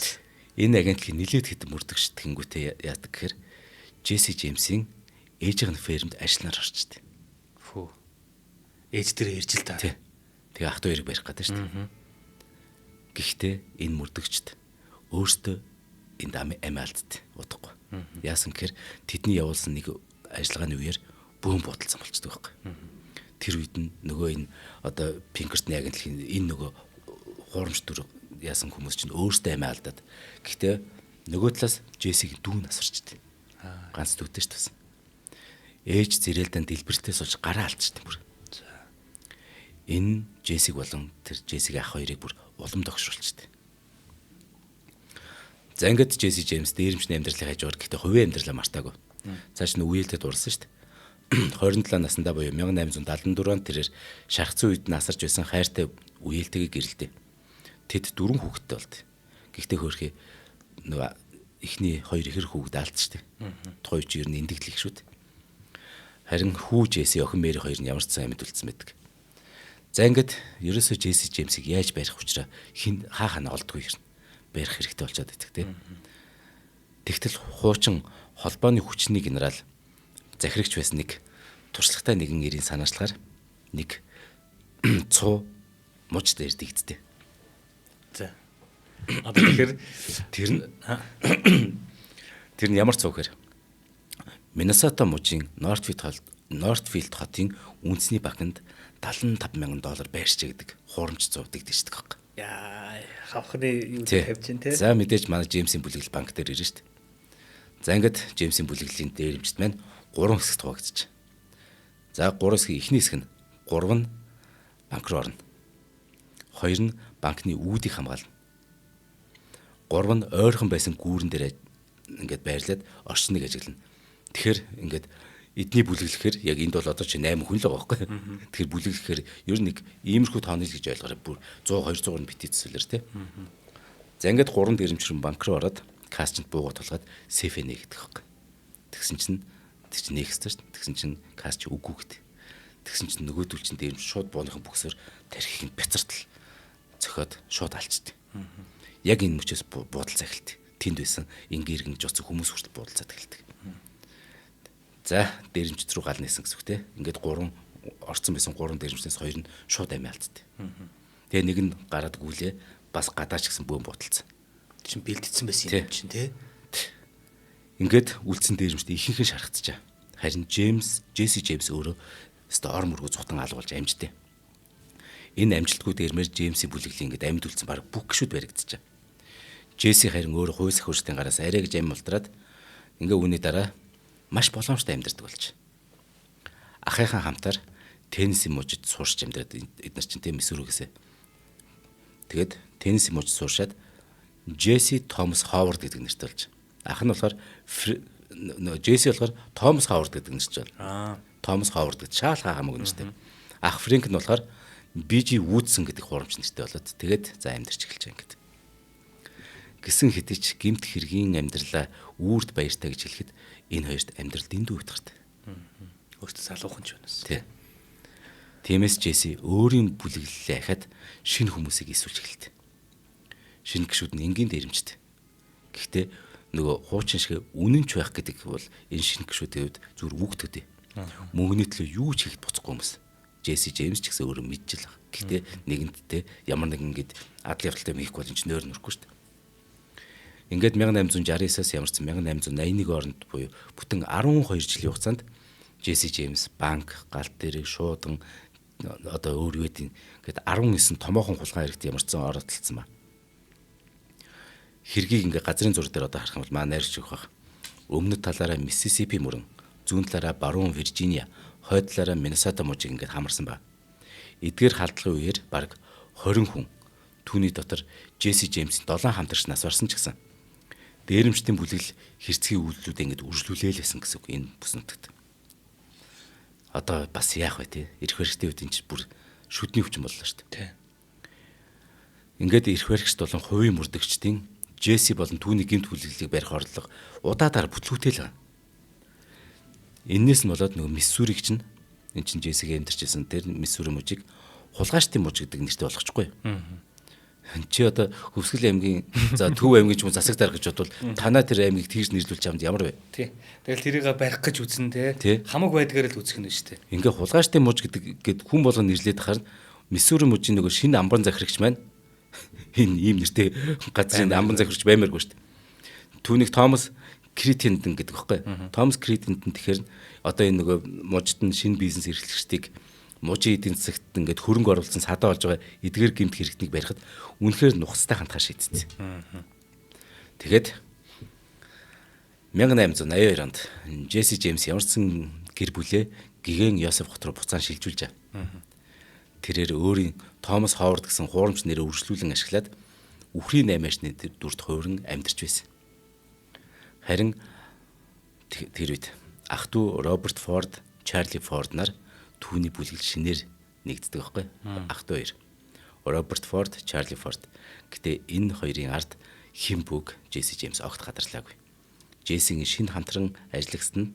Энэ агентлагийн нэлээд хэдэн мөрдөгч тэнгүүтээ яадаг гэхээр Джесси Джеймсийн ээжийн фермд ажилланаар орчтой. Фүү. Ээж дээр ирж л та. Тий. Тэгээ ах 2-ыг барих гэдэг шүү дээ. Гэхдээ энэ мөрдөгчд өөрсдөө энд амиалдд удахгүй. Яасан гэхээр тэдний явуулсан нэг ажиллагааны үеэр бөөм бодолцсон болчдөг байхгүй. Тэр үед нь нөгөө энэ одоо Пинкертны агентлагийн энэ нөгөө хуурамч дүр яасан хүмүүс чинь өөрсдөө амиалдаад. Гэхдээ нөгөө талаас Джессиг дүү насарчдээ. Ганц дүүтэй ш тасан. Ээж зэрэлдэн дэлбэртээ сууж гараа алдчихсан бүр. Энэ Джессиг болон тэр Джессигийн ах хоёрыг бүр улам догшруулчихсан. За ингээд Джесси Джеймс дээрэмчний амьдралын хажуугаар гэхдээ хувийн амьдралаа мартаагүй. Цааш нь үеэлтэд урсан шүү дээ. 27 наснда буюу 1874 онд тэрээр шархцсан үед насарч байсан хайртай үеэлтэйг гэрэлдэ. Тэд 4 хүүхэдтэй болд. Гэхдээ хөөрхий нөгөө эхний 2 ихэр хүүхэд алдсан шүү дээ. Тухайн үеч ер нь эндэгдлэх шүү дээ. Харин хүү Джесси охин Мэри хоёр нь ямар ч сайн амьд үлдсэн байдаг. За ингээд ерөөсөө Джесси Джеймсийг яаж барих учраа хин хаана олдгүй юм. Барих хэрэгтэй болчиход байдаг тийм. Тэгтэл хуучин холбооны хүчний генерал захирагч байсан нэг туршлагатай нэгэн ирийн санаачлахаар нэг цуу муж дээр дигдтэй. За. Одоо тэгэхээр тэр нь ямар цуу гэхээр Миннесота мужийн Нортфилд хотын үндэсний банкнд $75,000 байршиж гэдэг хуурамч цуу дигдэж байгаа юм. Яа, хавхны юу тавьж ин те. За мэдээж манай Джеймсийн бүлэглэл банк дээр ирнэ шүү дээ. За ингээд Джеймсийн бүлэглэлийн дээрэмчт маань 3 хэсэгт хуваагдчих. За 3 хэсгийн эхний хэсэг нь 3 нь банк руу орно. 2 нь банкны үүдийг хамгаална. 3 нь ойрхон байсан гүүрэн дээр ингээд байрлаад орчныг ажиглана. Тэгэхээр ингээд эдний бүлэглэхээр яг энд бол одоо чи 8 хүн л байгаа байхгүй. Тэгэхээр бүлэглэхээр ер нь нэг иймэрхүү тооны л гэж ойлгоорой. Бүр 100 200 битээцсэлэр тий. За ингээд 3 дээрэмчрэн банк руу ороод кассчнд буугаад толгойд сефэ нээгдэх байхгүй. Тэгсэн чинь тэр чинь нээх ёстой шүү дээ. Тэгсэн чинь касс чи үгүй гэдэг. Тэгсэн чинь нөгөөдөл чинь дээрэмч шууд бооныхон бүксээр тархийг нь бяцартал цохиод шууд алчдаг. Яг энэ мөчөөс буудал захилт. Тэнд байсан ингийн иргэн жоцсон хүмүүс хүртэл буудалцаад эхэлдэг. За дээрэмчд рүү гал нээсэн гэсэн үг те. Ингээд 3 орцсон байсан 3 дээрэмчнээс 2 нь шууд амиалтдаг. Тэгээ нэг нь гараад гүйлээ бас гадаач гэсэн бөөм буталцсан. Чин бэлдсэн байсан юм чинь те. Ингээд үлдсэн дээрэмчд ихэнхэн шархацчаа. Харин Джесси Джеймс өөрөө өстө ор мөргөө цутан алгуулж амжтээ. Энэ амжилтгүй дээрмээр Джеймсийн бүлэглэл ингээд амьд үлдсэн баг бүх гişүүд баригдчихаа. Джесси харин өөрөө хувь сахиурчдын гараас арай гэж ам ултраад ингээ үүний дараа маш боломжтой амьдардаг болж. Ахыхаа хамтаар Теннесси мужид суурч амьдардаг эдгээр чинь тийм Миссури гэсэ. Тэгэд Теннесси мужид сууршаад Джесси Томас Ховард гэдэг нэртэй болж. Ах нь болохоор Джесси болохоор Томас Ховард гэдэг нэрч байна. Аа. Томас Ховард гэдэг шаалгаа хамаагүй нэртэй. Ах Фрэнк нь болохоор BG Вудсон гэдэг хурамч нэртэй болоод тэгээд за амьдарч эхэлж байгаа гэдэг. Гисэн хэдий ч гэмт хэргийн амьдралаа үрд баяртай гэж хэлэхэд энэ хоёрт амьдрал дэндүү утгартай. Өөртөө залуухан ч байна. Тий. Тиймээс Джесси өөрийн бүлэглэлээ ахад шинэ хүмүүсийг исүүлж эхэлдэг. Шинэ гişүүд нь энгийн дээрэмжтэй. Гэхдээ нөгөө хуучин шиг үнэнч байх гэдэг бол энэ шинэ гişүүдийн хувьд зүр үгтгдээ. Мөнгөний төлөө юу ч хийх буцахгүй хүмүүс. Джесси Джеймс ч гэсэн өөрөө мэдчихэл байгаа. Гэхдээ нэгэнтээ ямар нэгэн ингэдэг адал явдалтай хийхгүй бол энэ нойр нөрөхгүй шүү дээ. Ингээд 1869-аас ямарсан 1881 онд буюу бүтэн 12 жилийн хугацаанд Джесси Джеймс банк, галт дээрээ шуудан одоо өөр юу гэдэг ингээд 19 томоохон хулгай хэрэгт ямарсан оролцсон ба. Хэргийг ингээд газрын зур дээр одоо харах юм бол маа найрч өгөх байх. Өмнөд талаараа Миссисипи мөрөн, зүүн талаараа баруун Виржиниа, хойд талаараа Миннесота мужийг ингээд хамарсан ба. Эдгээр халдлагын үеэр бараг 20 хүн түүний дотор Джесси Джеймсийн 7 хамтрагч нас барсан ч гэсэн дээрэмчдийн бүлэгл хэрцгий үйлдэлүүд ингээд үржлүүлээл байсан гэсэн үг энэ бүс нутагт. Одоо бас яах вэ те? Ирэх хэрэгтэй үед энэ ч бүр шүдний хүчин боллоо шүү дээ. Ингээд ирэх хэрэгч болон хувийн мөрдөгчдийн Джесси болон түүний гэмт бүлэглэлийг барих орлого удаадаар бүтлгүүтэл байгаа. Эннээс нь болоод нөгөө Миссуриг чинь эн чинь Джессигээ амьдарчсэн тэр Миссури мужийг хулгайчдын муж гэдэг нэртэй болгочихгүй. Чи одоо Хөвсгөл аймгийн за Төв аймгийн ч юм засаг дарга гэж бодвол танаа тэр аймгийг тэгж нэрлүүлж чамд ямар вэ? Тий. Тэгэл тэрийг барих гэж үзэн те. Хамаг байдгаар л үзэх нь шүү дээ. Ингээ хулгайчдын муж гэдэг хүн болгон нэрлээд хахаар Миссури мужийн нөгөө шинэ амбан захирагч маань энэ ийм нэртэй газрын амбан захирагч баймааргүй шүү дээ. Түүнийг Томас Критенден гэдэг байхгүй. Томас Критенден тэгэхээр одоо энэ нөгөө мужид нь шинэ бизнес эрхлэгчдийг мужийн эдийн засагт ингээд хөрөнгө оруулсан садаа болж байгаа эдгээр гэмт хэрэгтнийг барихад үнэхээр нухацтай хандхаа шийдсэн. Тэгэхэд 1882 онд Джесси Джеймс ямарсан гэр бүлээ Гигэн Йосеф хот руу буцаан шилжүүлж байгаа. Тэрээр өөрийн Томас Ховард гэсэн хуурамч нэрээ үргэлжлүүлэн ашиглаад үхрийн 8-аашны дүрд хувиран амьдарч байсан. Харин тэр үед ах トゥ Роберт Форд, Чарли Форд нар түүний бүлэглэл шинээр нэгддэг байхгүй. Ах トゥ хоёр. Роберт Форд, Чарли Форд. Гэтэ энэ хоёрын ард хэн бүг Джесси Джеймс огт гадарлаагүй. Джессигийн шинэ хамтран ажиллагсад нь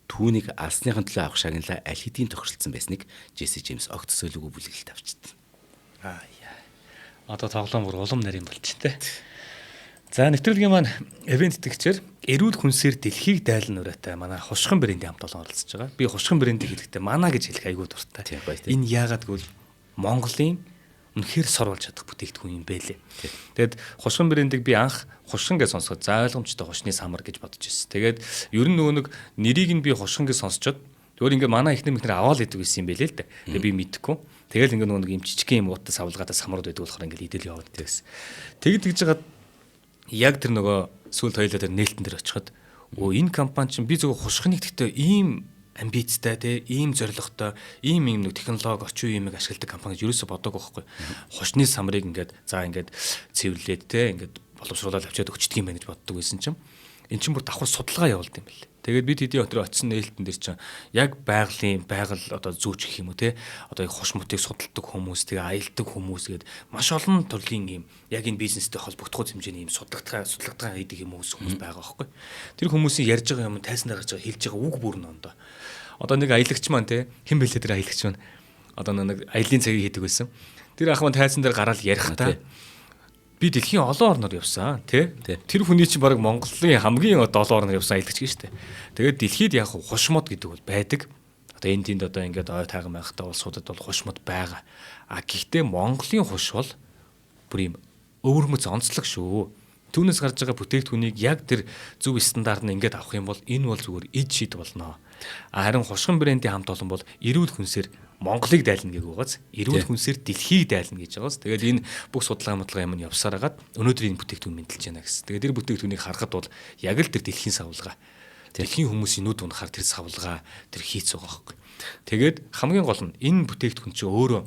түүнийг алсныхын төлөө авах шагналаа аль хэдийн тохиролцсон байсныг Джесси Джеймс огт сөөлөгүй бүлэглэлд авчихдээ. Одоо тоглоом бүр улам нарийн болчих тээ. За нэвтрүүлгийн маань эвент тгчээр эрүүл хүнсээр дэлхийг дайлан ураатай манай Хушган брэндийн хамт олон оролцож байгаа. Би Хушган брэндийг хэлэхдээ манай гэж хэлэх айгүй дуртай. Энэ яагаад гэвэл Монголын үнэхээр сор болж чадах бүтээгдэхүүн юм байлээ. Тэгэд Хушган брэндийг би анх Хушган гэж сонсоход за ойлгомжтой хушны самар гэж бодож ирсэн. Тэгээд ер нь нөгөө нэг нэрийг нь би Хушган гэж сонсчод өөр ингээ манай ихнэр мөхнөр аваад идэг байсан юм байлээ л дээ. Тэгээ би мэдэхгүй. Тэгэл ингээ нөгөө нэг юм жижигхэн юм уутаа савлгаатаа самрууд байдаг болохоор ингээ идэл яваад байсан. Тэгэд тэгж жагаад яг тэр нөгөө сүүлд хоёлоо тэр нээлтэн дээр очиход энэ компани чинь би зөвхөн Хушгныг гэхдээ ийм амбицтай те ийм зорилготой ийм нэг технологи орчин үеийг ашигладаг компани гэж юусоо бодоагүй байхгүй. Хушны самрыг ингээд за ингээд цэвэрлээд те ингээд боловсруулаад авчиад өчтдөг юм байна гэж боддог байсан чинь эн чинь бүр давхар судалгаа явуулд юм бэл. Тэгээд бид хэдийн өдрөө очисон нээлтэн дээр чинь яг байгаль одоо зүүч гэх юм уу те одоо хуш мутыг судалдаг хүмүүс тэгээ аялдаг хүмүүс гээд маш олон төрлийн юм яг энэ бизнестэй холбогдох хэмжээний юм судалгаа хийдэг юм хүмүүс байгаа байхгүй. Тэр хүмүүсийн ярьж байгаа юм тайсан дарааж байгаа хэлж байгаа үг бүр нь ондоо. Одоо нэг аялагч маань те хэн бэлээ тэр аялагч маань одоо нэг аялын цагийг хийдэг байсан. Тэр ах маань тайсан дээр гараад ярихдаа би дэлхийн олон орноор явсан тий. Тэр хүний чинь баг Монголын хамгийн одоо олон орноор явсан аялагч гэж штэ. Тэгээд дэлхийд яг хушмод гэдэг бол байдаг. Одоо энэ тэнд одоо ингээд ой тайган байхтай улсуудад бол хушмод байгаа. А гэхдээ Монголын хуш бол бүр юм өвөрмөц онцлог шүү. Түүнээс гарч байгаа бүтээгдэхүүнийг яг тэр зөв стандарт нь ингээд авах юм бол энэ бол зүгээр ид шид болно. Харин Хушган брэндийн хамт олон бол эрүүл хүнсээр Монголыг дайлна гээг угаас эрүүл хүнсээр дэлхийг дайлна гэж байгаас. Тэгээд энэ бүх судалгаа юм нь явсаар хагаад өнөөдөр энэ бүтээгдэхүүн мэдлж байна гэсэн. Тэгээд тэр бүтээгдэхүүнийг харахад бол яг л тэр дэлхийн савлгаа. Дэлхийн хүмүүсийн нүд унахаар тэр савлгаа тэр хийц байгаа байхгүй. Тэгээд хамгийн гол нь энэ бүтээгдэхүүн чинь өөрөө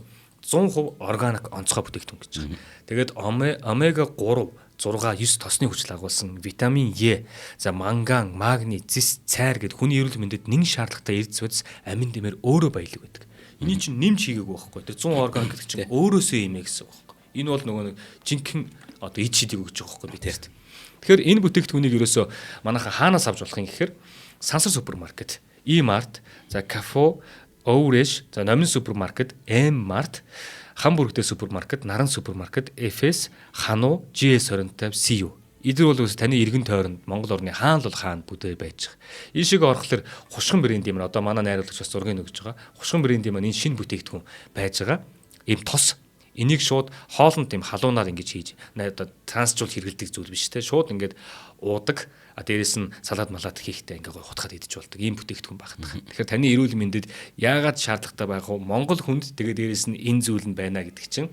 100% органик онцгой бүтээгдэхүүн гэж байна. Тэгээд омега 3 6 9 тосны хүчил агуулсан витамин Е, за манган, магний, зис, цайр гэд хүний эрүүл мэндэд нэгэн шаардлагатай эрдэс бодис амин дэмээр өөрөө баялаг байдаг. Энийг чинь нэмж хийгээгүй байхгүй. Тэр 100 орган гэдэг чинь өөрөөсөө имэ гэсэн үг байхгүй. Энэ бол нөгөө нэг жинхэнэ одоо ид шидийг өгч байгаа байхгүй бидэрт. Тэгэхээр энэ бүтээгдэхүүнийг ерөөсөө манайха хаанаас авч болох юм гэхээр Сансар супермаркет, E-Mart, за Кафо, Өврэш, за Номин супермаркет, M-Mart, Хам бүрэгдээ супермаркет, Наран супермаркет, FS, Хану, GS25, CU. Эдгээр бол таны эргэн тойронд Монгол орны хаан л хаан бүдээ байж байгаа. Энэ шиг орохлоор Хушган брендийн маань одоо манай найруулагч бас зургийг өгж байгаа. Хушган брендийн маань энэ шинэ бүтээгдэхүүн байж байгаа. Ийм тос. Энийг шууд хоолнд тийм халуунаар ингэж хийж одоо трансжуул хэрэгэлдэг зүйл биш те. Шууд ингээд уудаг. Дээрээс нь салаад малаад хийхдээ ингээ гой хутгаад идэж болдог. Ийм бүтээгдэхүүн багтах. Тэгэхээр таны эрүүл мэндэд яагаад шаардлагатай байх вэ? Монгол хүнд тэгээ дээрээс нь энэ зүйл нь байна гэдэг чинь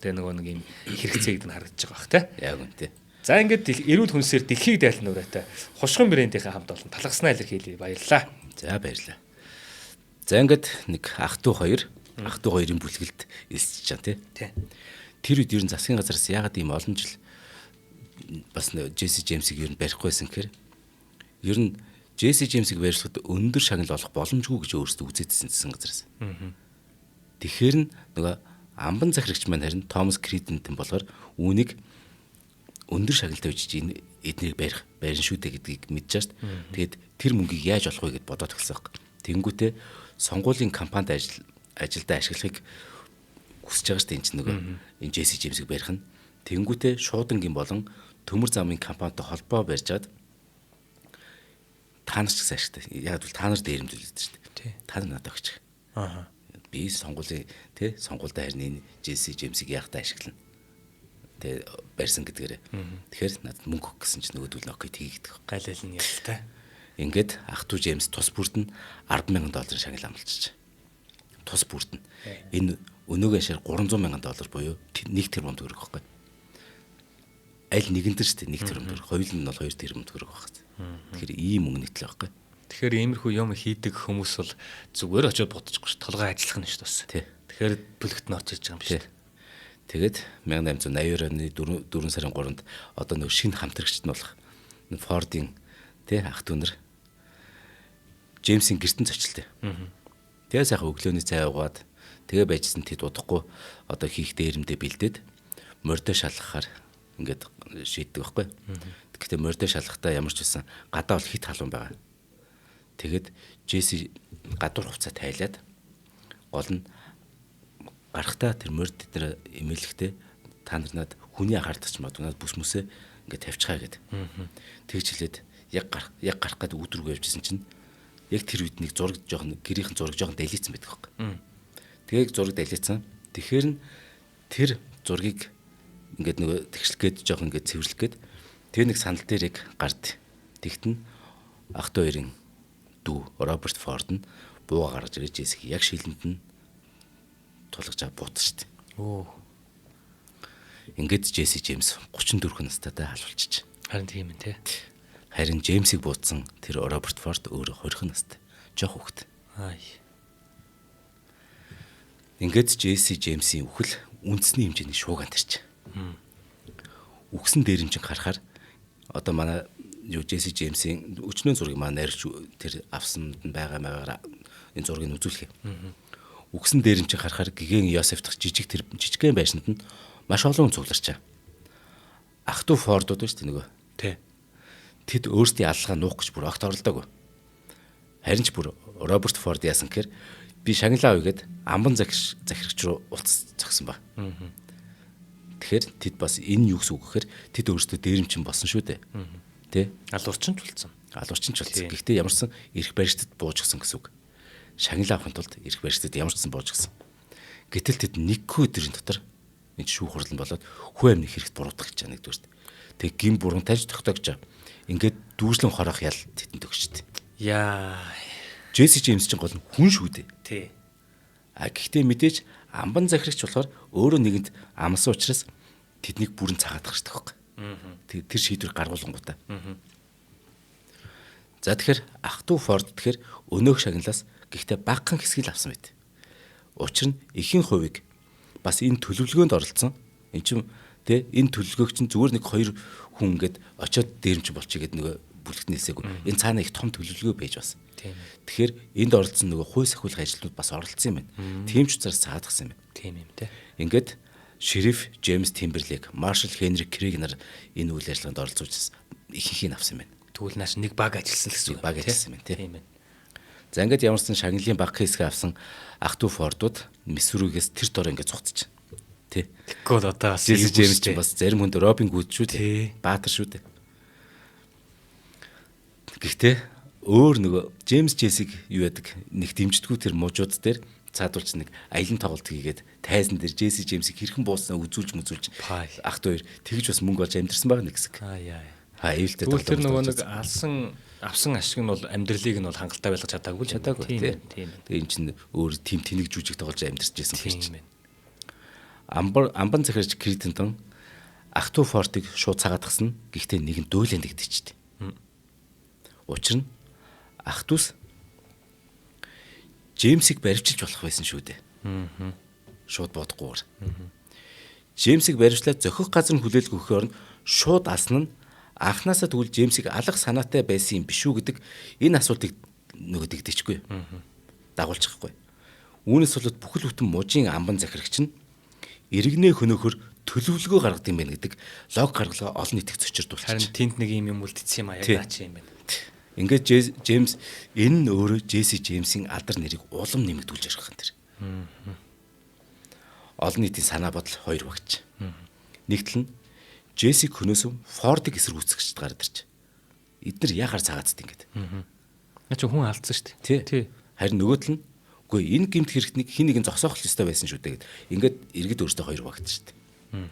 тэгээ нөгөө нэг ийм хэрэгцээгд нь харагдаж байгаа бах те. Яг үнтэй. За ингээд эрүүл хүнсээр дэлхийг дайлан нүрээтэй Хушган брендийнхээ хамт олон талхаснаа илэрхийлье. Баярлалаа. За баярлалаа. За ингээд нэг ах トゥ хоёрын бүлгэлд элсэж чана тий. Тэр үед ер нь засгийн газараас яагаад ийм олон жил бас Джесси Джеймсийг ер нь барихгүйсэн гэхээр ер нь Джесси Джеймсийг барьжлахад өндөр шагнал олох боломжгүй гэж өөрсдөө үзээдсэн засгийн газараас. Тэгэхээр нөгөө амбан захирагч маань харин Томас Кридентэн болохоор үүнийг өндөр шагналтай үжиж эднийг барин шүү дээ гэдгийг мэдчихэж шít. Тэгээд тэр мөнгийг яаж олох вэ гэд бодоод эхэлсэн баг. Тэнгүүтээ сонгуулийн кампанид ажилдаа ашиглахыг хүсэж байгаа шít энэ чинь нөгөө энэ Джесси Джеймсийг барих нь. Тэнгүүтээ шуудангийн болон төмөр замын компанитай холбоо барьжаад та нар ч гэсэн ашигтай. Яг бол та нар дээрэмдүүлээд шүү дээ. Та нар надад өгч. Би сонгуулийн сонгуультай харин энэ Джесси Джеймсийг яахтай ашиглана. Барьсан гэдгээрээ. Тэгэхээр надад мөнгө өгөх гэсэн чинь нөгөөдөл нь окей тгийгдэх. Гайлал нь ялтай. Ингээд ах トゥ Джеймс тус бүрд нь $10,000 шагнал амлчихж. Тус бүрд нь. Энэ өнөөгөө ашаар $300,000 буюу 1 тэрбум төгрөг байхгүй. Аль нэгэн дээр шүү дээ 1 тэрбум төгрөг. Хоёул нь бол 2 тэрбум төгрөг байхгүй. Тэгэхээр ийм мөнгө нийтлээ байхгүй. Тэгэхээр иймэрхүү юм хийдэг хүмүүс бол зүгээр очиод бодчихгүй шүү. Толгой ажиллах нь шүү дээ. Тэгэхээр бүлэгт нь орж иж байгаа юм шүү. Тэгээд 1882 оны 4 сарын 3-нд одоо нэг шинэ хамтрагчд нь болох Фордын ах トゥ нар Джеймсийн гэртэн зочлоо. Тэгээ сайхан өглөөний цай уугаад тэгээ байжсэн тэд удахгүй одоо хийх дээрэмдээ бэлдээд мордо шалгахаар ингээд шийддэг байхгүй. Гэхдээ мордо шалгахтаа ямар ч байсан гадаа бол хит халуун байгаа. Тэгээд Джесси гадуур хувцас тайлаад гол нь гарахтаа тэр морд дээр эмээлэхдээ та нар надад хүний анхаардагч мадунаад бүс мүсээ ингээд тавьчихаа гэд. Тэгж хэлээд яг гарах гэдэг үүдрүүг явжсэн чинь яг тэр үед нэг зураг жоохон гэрийнхэн зураг жоохон далийцсан байдаг байхгүй. Тэгээд зураг далийцсан. Тэгэхээр нь тэр зургийг ингээд нөгөө тэгшлэх гээд жоохон ингээд цэвэрлэх гээд тэр нэг санал дээр яг гард. Тэгтэн ах トゥ хоёрын дүү Роберт Форд нь бууга гаргаж ирж Джессиг яг шилэнд нь тулгаж буутсан шүү дээ. Ингээд Джесси Джеймс 34 настайдаа халуулчих. Харин тийм ээ тий. Харин Джеймсийг буутсан тэр Роберт Форд өөрөө 20 настай. Жох хөвгт. Ингээд Джесси Джеймсийн үхэл үндэсний хэмжээний шууган тарч. Үгсэн дээрэмчин харахаар одоо манай Джесси Джеймсийн өчнөө зургийг манай найрч тэр авсанд байгаа энэ зургийг үзүүлэх юм. Үгсэн дээрэмчин харахаар гигэн Йосеф дахь жижигхэн байшинд нь маш олон цугларчаа. Ах トゥ Фордууд шүү дээ нөгөө. Тэ. Тэд өөрсдийн аллагаа нуух гэж бүр огт оролдоогүй. Харин ч бүр Роберт Форд яасан гэхээр би шагналаа үйгээд амбан захирагч руу улц зогсон ба. Тэгэхээр тэд бас энэ юу гэсэн үг гэхээр тэд өөрсдөө дээрэмчин болсон шүү дээ. Тэ? Алуурчин ч болсон. Гэхдээ ямарсан эрх баригчдад бууж гсэн гэсэн үг. Шагнал авахын тулд эрх баригчдад ямар ч сан бууж гсэн. Гэтэл тэд нэггүй өдрийн дотор энэ шүүх хурлан болоод хүү амны хэрэгт буруутгах гэж байгаа нэгдүгээрт. Тэг гин бурхан таньж тогтоогч. Ингээд дүүжлэн хорох ял тэтэнд өгчтэй. Яа. Джесси Джеймс чинь гол нь хүн шүү дээ. Тий. Гэхдээ мэдээж амбан захирагч болохоор өөрөө нэгэнд амсан учраас тэднийг бүрэн цагаатгах хэрэгтэй байхгүй. Тэр шийдвэр гаргуулгангуудаа. За тэгэхээр ах トゥ Форд тэгэхээр өнөөх шагналаас гэхдээ багахан хэсгийг авсан байт. Учир нь эхийн хувийг бас энэ төлөвлөгөөнд оролцсон. Энд чинь Тэ энэ төлөвлөгөөг чинь зүгээр нэг хоёр хүн ингээд очиод дээрэмч болчих гээд нөгөө бүлэгт нээсээгүй. Энэ цаана их том төлөвлөгөө байж бас. Тийм. Тэгэхээр энд оролцсон нөгөө хууль сахиулах ажлууд бас оролцсон юм байна. Тийм ч учраас цаадахсан юм байна. Тийм юм те. Ингээд шериф Джеймс Тимберлейк, Маршал Хенри Крэг нар энэ үйл ажиллагаанд оролцож ихэнхийг авсан байна. Тэгвэл нааш нэг баг ажилласан гэсэн үг. Баг ажилласан байна тийм. Тийм байна. За ингээд ямарсан шагналын баг хэсгээ авсан ах トゥ Фордууд Миссуригээс тэр дор ингээд цугтчих. Тэ. Тэгэхгүй л одоо бас Джесси Джеймс ч бас зарим хүнд Робин Гуд шүү Тий. дээ. Баатар шүү дээ. Гэхдээ өөр нөгөө Джеймс Джессиг юу яадаг нэг дэмждэггүй тэр мужууд дээр цаадуулч нэг аялын тоглолт хийгээд тайзан дээр Джесси Джеймсийг хэрхэн бууснаа үзүүлж Пай. ах トゥ тэгж бас мөнгө олж амьдрсан байгаа нэг хэсэг. Яа. Аюултай Тэгвэл тэр нөгөө нэг авсан ашиг нь бол амьдралыг нь бол хангалттай байлгаж чадаагүй. Тийм. Тийм. Тэгээ эн чинь өөр тим тэнэг жүжиг тоглож амьдарч байсан гэж чинь. Тийм. Амбан захирч Критентон ах トゥ Фортыг шууд цагаатгсан. Гэхдээ нэг нь дөөлөнд дэгдэжтэй. Учир нь ах トゥ Джеймсийг баривчилж болох байсан шүү дээ. Шууд бодохгүйгээр. Джеймсийг баривчлаад зохих газар нь хүлээлт өгөх орнд шууд алсан нь анханасаа тэгвэл Джеймсийг алах санаатай байсан юм биш үү гэдэг энэ асуултыг нөгөө дэгдэжгүй. Дагуулчихгүй. Үүнээс болоод бүхэл бүтэн мужийн амбан захирагч нь иргэнэ хөнөөхөр төлөвлөгөө гаргад юм байна гэдэг лог гаргалгаа олон нийтэд зочирдуулчих. Харин тэнд нэг юм үлдсэн юм аа яг наач юм байна. Ингээд Джеймс энэ нь өөрөө Джесси Джеймсийн алдар нэрийг улам нэмэгдүүлж ярих юм тэр. Олон нийтийн санаа бодол хоёр багч. Нэгтэл нь Джесси хөнөөс Фордыг эсэргүүцэгчд гараад ирж. Эднэр яхаар цагаацд ингээд. Наа чи хүн алдсан шүү дээ. Тий. Харин нөгөөтөл нь үгүй энэ гэмт хэрэгтнийг хин нэгэн зогсоох ёстой байсан шүү дээ гэд. Ингээд иргэд өөртөө хоёр багт шүү дээ.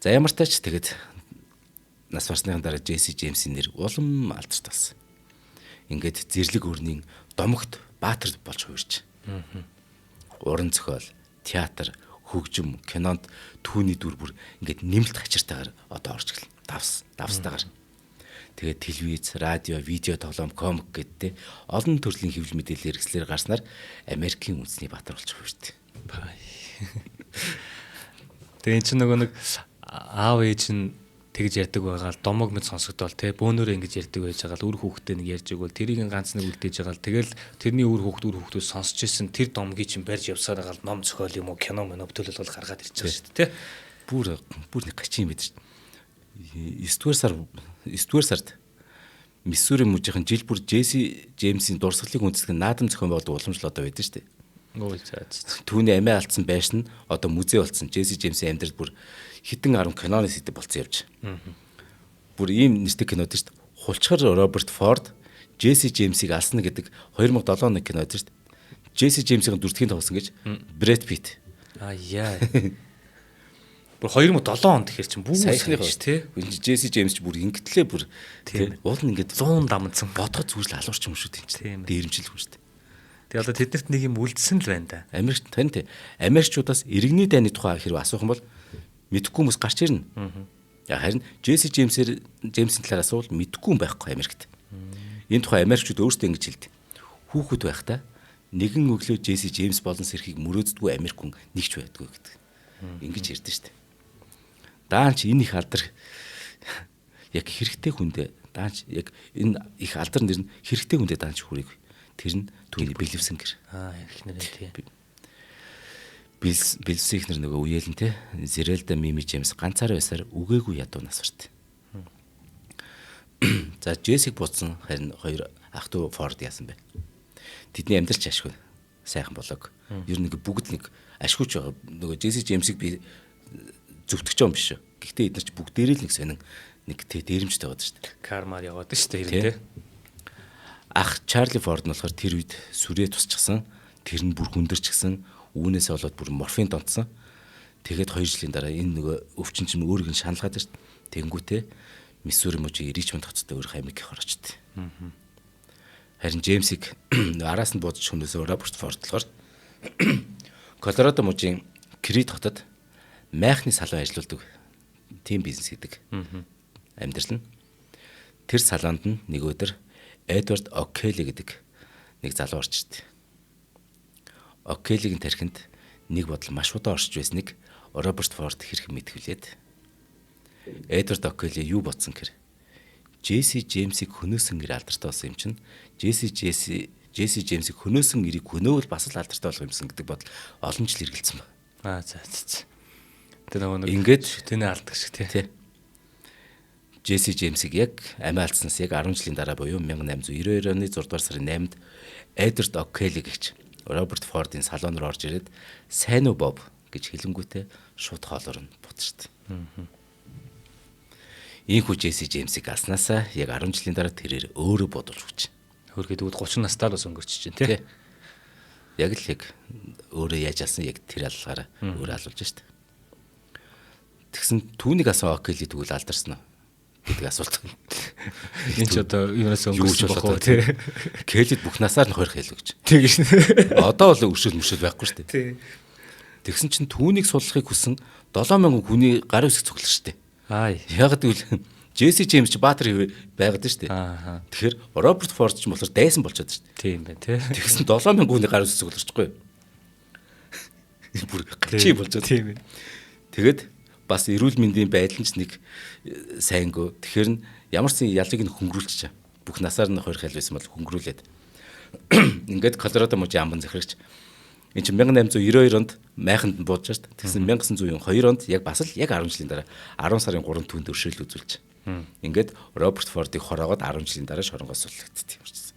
За ямар ч тач тэгэд нас барсныхан дараа Джесси Джеймсийн нэр улам алдарч талсан. Ингээд зэрлэг өрнийн домогт баатар болж хуурч. Уран зохиол, театр, хөгжим, кинонд түүний дүр бүр ингээд нэмэлт хачиртайгаар одоо орж гэлээ. Давстайгаар. Тэгээд телевиз, радио, видео тоглоом, комик гэдтэй олон төрлийн хэвлэл мэдээлэл хэрэгслэр гарснаар Америкийн үндэсний баатар болж хуурч. Тэгээ эн чинь нөгөө нэг аав ээж нь тэгж ярьдаг байгаа л домог мэд сонсогдвол те бөөнөрөө ингэж ярьдаг байж байгаа л үр хүүхдээ нэг ярьж игэл тэрийг ганц нэг үлдээж байгаа л тэгэл тэрний үр хүүхдүүд сонсч ирсэн тэр домгийг чинь барьж явсаар байгаа л ном зохиол юм уу кино мөн өвтөлөл бол гаргаад ирж байгаа шүү дээ те бүр нэг гачин юм байдаг шүү дээ 9 дугаар сард Миссури мужийн жил бүр Джесси Джеймсийн дурсгалыг үндэслэх наадам зохион байгуулалт уламжлал одоо байдаг шүү дээ. Түүний амиа алдсан байш нь одоо музей болсон. Джесси Джеймсийн амьдрал бүр хитэн 10 киноны сэдв болцсон явж. Бүр ийм нэртэй кинод шүү дээ. Хулчгар Роберт Форд Джесси Джеймсийг алсна гэдэг 2007 оны кинод шүү дээ. Джесси Джеймсийн дүртгийн тоглосон гэж Брэд Питт. Яа. Бүр 2007 онд тэгэхээр чинь бүр саяхны шүү тий. Джесси Джеймс ч бүр ингэтлээ бүр тий. Уул нь ингээд 100 дамжсан бодгод зүйлс алуурч юм шүү дээ. Дээрэмжил хүн шүү дээ. Тэгээ одоо тэднэрт нэг юм үлдсэн л байна да. Америкт тань тий. Америкчуудаас иргэний дайны тухай хэрэг асуух юм бол мэдэхгүй хүмүүс гарч ирнэ. Харин Джесси Джеймсийн талаар асуувал мэдэхгүй юм байхгүй Америкт. Энэ тухай Америкчууд өөрсдөө ингэж хэлдэг. Хүүхэд байхдаа нэгэн өглөө Джесси Джеймс болон сэрхийг мөрөөддгүй Америк хүн нэгч байдгүй гэдэг. Ингэж ярьдэн шүү дээ. Даанч энэ их алдар яг хэрэгтэй хүндээ даанч яг энэ их алдар нэр нь хэрэгтэй хүндээ даанч хүрээгүй. Тэр нь түүний бэлэвсэн гэр. Их нэрээ тий. Бэлэвсэн их нэр нөгөө үеэлэн те. Зерэлда Мими Джеймс ганцаар байсаар үгээгүй ядуу нас барт. За Джессиг буцсан харин хоёр ах トゥ Форд яасан бэ? Тэдний амьдралч ашгүй сайхан болоог. Ер нь бүгд нэг ашгүйч байгаа. Нөгөө Джесси Джеймсийг би зөвтгөж байгаа юм биш үү. Гэхдээ эдгээр ч бүгдээрээ л нэг сонин нэг дээрэмжтэй байдаг шүү дээ. Кармаар яваад шүү дээ хэрэг те. Ах Чарли Форд нь болохоор тэр үед сүрээ тусчихсан. Тэр нь бүр хүндэрчихсэн. Үүнээсээ болоод бүр морфин донтсон. Тэгээд 2 жилийн дараа энэ нөгөө өвчин чинь өөрийг нь шаналгаад ирт. Тэнгүүтээ Миссури мужийн Ричмонд хотод өөрийнх Америк орчт. Харин Джеймсийг араас нь буудаж хүнөөсөө Роберт Форд болохоор Колорадо мужийн Крит хотод майхны салон ажилладаг тим бизнес гэдэг амьдрал нь. Тэр салонд нь нэг өдөр Эдвард О'Келли гэдэг нэг залуу орчт. О'Келлигийн тархинд нэг бодол маш удаан оршиж байсныг Роберт Форд хэрхэн мэдгүүлээд Эдвард Окелли юу бодсон гэхээр Джесси Джеймсийг хөнөөсөн гэр алдартай болсон юм чинь Джесси Джеймсийг хөнөөсөн гэрийг хөнөөвөл бас л алдартай болох юмсан гэдэг бодол олон жил эргэлцсэн байна. За. Тэр нэг ингээд шүтэний алдаг шиг тий. Джесси Джеймсийг яг амиа алдснаас яг 10 жилийн дараа буюу 1892 оны 6 дугаар сарын 8-нд Эдвард Окелли гэгч Роберт Фордын салон руу орж ирээд "Сайн уу Боб" гэж хэлэнгүүтээ шууд хоолоор нь бутшд. Ийхүү Джесси Джеймсийг алснаасаа яг 10 жилийн дараа тэрээр өөрөө бодулж өгч. Хөргээд 30 настаар бас өнгөрч чинь тий. Яг л яг өөрөө яаж алсан яг тэр алгаараа өөрөө алуулж шít. Тэгсэн түүнийг асан Окелли тэгвэл алдарсан уу гэдэг асуулт. Энд ч одоо юунаас өнгөрсөн бохоо тий. Келлид бүх насаар нь хойрох хэлв гэж. Тэгэж. Одоо бол өршөөл байхгүй шүү дээ. Тий. Тэгсэн чинь түүнийг суллахыг хүсэн 7000 хүний гар үсэг цуглах шүү дээ. Яг гэвэл Джесси Джеймс ч баатар байгаад шүү дээ. Тэгэхээр Роберт Форд ч болохоор дайсан болчиход шүү дээ. Тийм байна тий. Тэгсэн 7000 хүний гар үсэг цуглахгүй. Бүр гачи болчиход. Тийм ээ. Тэгэд бас эрүүл мэндийн байдал нь ч нэг сайнгүй. Тэгэхээр нь ямар ч ялыг нь хөнгөрүүлчих. Бүх насаар нь хойрох хэлвэсэн бол хөнгөрүүлээд. Ингээд Колорадо мужийн амбан захирагч энэ чинь 1892 онд майханд нь буудаж шít. Тэгсэн 1902 онд яг бас л яг 10 жилийн дараа 10 сарын 3-нд түүнд өршөөл үзүүлж. Ингээд Роберт Фордыг хороогоод 10 жилийн дараа шоронгоос суллагдсан юм шиг.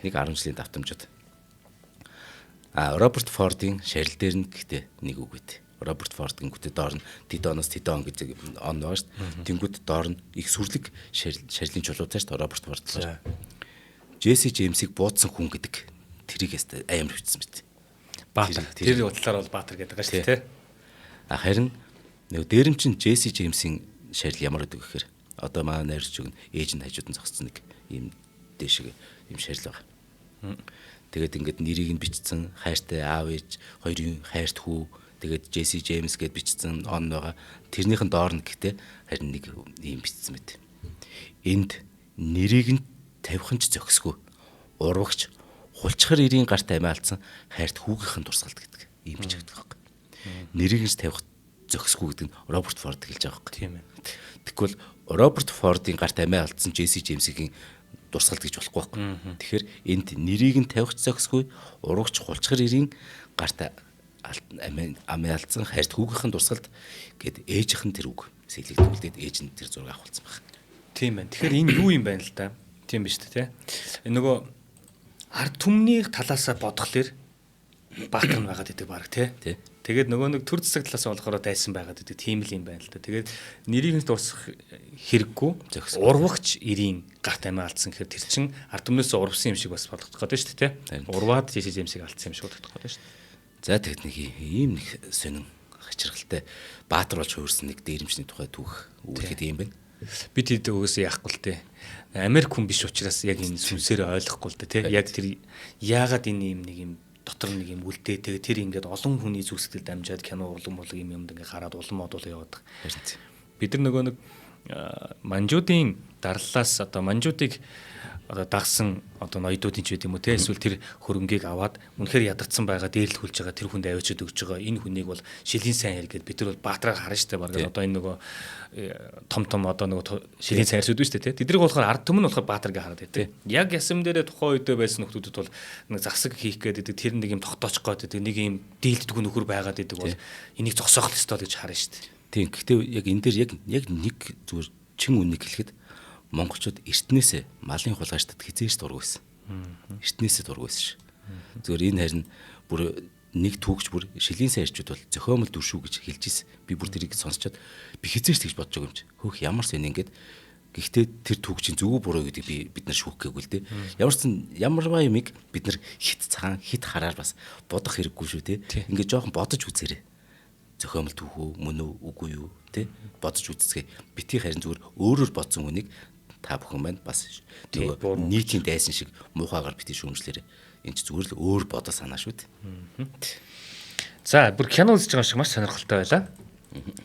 Нэг 10 жилийн давтамжууд. Роберт Фордын шарил дээр нь гэхдээ нэг үг үйт. Роберт Форд гингүүтээ доор нь Тидоноос Тидон гэж он байгаа шít. Тэнгүүд доор нь их сүрлэг шарилын чулуутай шít Роберт Форд. Джесси Джеймсийг буудсан хүн гэдэг тэрийг амар хүчсэн мэт. Баатар. Тэр удлаар бол баатар гэдэг байгаа шүү дээ. Харин нөгөө дээрэмчин Джесси Джеймсийн шарил ямар гэдэг вэ гэхээр одоо манай найрч өгн ээж нь хажууд нь зогссон нэг ийм дэшиг ийм шарил байгаа. Тэгээд ингээд нэрийг нь бичсэн хайртай аав ээж хоёрын хайрт хүү тэгээд Джесси Джеймс гэд бичсэн он байгаа. Тэрнийхэн доор нь гэхдээ харин нэг ийм бичсэн мэт. Энд нэрийг нь тавихын ч зохисгүй урвагч хулчхар ирийн гарт амиалцсан хайрт хүүгийнхэн дурсгалд гэдэг ийм бичигдэх байхгүй. Нэрийг нь тавих зохисгүй гэдэг нь Роберт Форд хэлж байгаа байхгүй. Тийм ээ. Тэгвэл Роберт Фордын гарт амиалцсан Джесси Джеймсийн дурсгалд гэж болохгүй байхгүй. Тэгэхээр энд нэрийг нь тавих зохисгүй урвагч хулчхар ирийн гарт амиалцсан хайрт хүүгийнхэн дурсгалд гэд ээжийнхэн тэр үг сэлэгдүүлээд ээж нь тэр зураг авахулсан байна. Тийм байна. Тэгэхээр энэ юу юм байна л да? Тийм биз дээ тий. Энэ нөгөө ард түмний талаасаа бодглохлоор баатар нь байгаад идэг баг тий. Тэгээд нөгөө нэг төр засаг талаас нь болохоор дайсан байгаад идэг тийм л юм байна л да. Тэгээд нэрийг нь дурсах хэрэггүй урвагч ирийн гарт амиа алдсан гэхээр тэр чин ард түмнээс урвсан юм шиг бас болгох гээд байна шүү дээ тий. Урваад Джесси Джеймсийг алдсан юм шиг болгох гээд байна шүү дээ. За тэгэд нэг ийм нэг сонин хачиргалтай баатар болж хуурсан нэг дээрэмчний тухай түүх өгүүлэхэд юм байна. Бид хэд өгөөсөө яахгүй л дээ. Америк хүн биш учраас яг энэ сүнсээр ойлгохгүй л дээ тий. Яг тэр яагаад энэ юм нэг юм дотор нэг юм үлдээ тэгээ тэр ингээд олон хүний зүсгэлд дамжаад кино улам юм ингээд гараад улам модул яваад байгаа. Бид нар нөгөө нэг манжуудын дарлаас одоо манжуудыг одоо дагсан одоо ноёдуудын ч байд юм уу те эсвэл тэр хөрөнгийг аваад үнэхээр ядагдсан байгаа дээрлэхүүлж байгаа тэр хүнд авчиад өгч байгаа энэ хүнийг бол шилийн сайн хэр гэд бид нар бол баатраар харна штэ баг одоо энэ нөгөө том одоо нөгөө шилийн сайн хэрсүүд шүү дээ те тэднийг болохоор ард түмэн болохоор баатар гэ хараад те яг ясам дээрээ тухайн үедээ байсан хүмүүсд бол нэг засаг хийх гэдэг тэр нэг юм тогтоочих гээд нэг юм дийлддэг нөхөр байгаад идэг бол энийг зогсоох ёстой гэж харна штэ. Тийм гэхдээ яг энэ дээр яг нэг зүгээр чин үнийг хэлэхэд монголчууд эртнээсээ малын хулгайчдад хизээж дург байсан. Эртнээсээ дург байсан ш. Зүгээр энэ харин бүр нэг түүхч бүр шилийн сайрчуд бол зохиомл дүршүү гэж хэлж ирсэн. Би бүр тэрийг сонсчоод би хизээж тэгж бодож байгаа юм чи. Хөөх ямар сэн ингээд гэхдээ тэр түүхчийн зөв буруу гэдэг бид нар шүүх гээгүй л дээ. Ямарваа юмыг бид нар хит цагаан хит хараар бас бодох хэрэггүй шүү те. Ингээд жоохон бодож үзээрэй. Зохиомл түүх үү мөн үү үгүй юу те бодож үзцгээе. Бити харин зүгээр өөрөөр бодсон үнийг та бүхэн маань бас нөгөө нийтийн дайсан шиг муухайгаар бити шүүмжлээрээ энэ ч зүгээр л өөр бодо санаа шүү дээ. За бүр кино үзэж байгаа шиг маш сонирхолтой байлаа.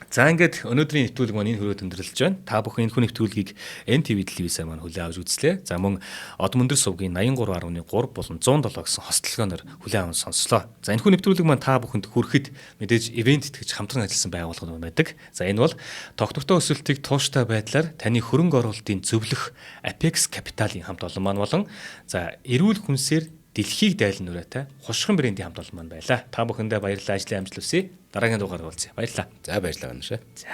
За ингээд өнөөдрийн нэвтрүүлэг маань энэ хүрээд өндөрлөж байна. Та бүхэн энэхүү нэвтрүүлгийг NTV телевизээр маань хүлээн авч үзлээ. За мөн Одон Мөндөр сувгийн 83.3 болон 107 гэсэн хостолгооноор хүлээн аван сонслоо. За энэхүү нэвтрүүлэг маань та бүхэнд хүрэхэд мэдээж ивент итгэж хамтран ажилласан байгууллагууд байдаг. За энэ бол тогтвортой өсөлтийг тууштай байдлаар таны хөрөнгө оруулалтын зөвлөх Apex Capital-ийн хамт олон маань болон за эрүүл хүнсээр дэлхийг дайлан нүрээтэй хушгин брендийн хамт олон маань байлаа. Та бүхэндээ баярлалаа, ажлын амжилт хүсье. Дараагийн дугаараар уулзъя. Баярлалаа. За баярлалаа гэнэ. За.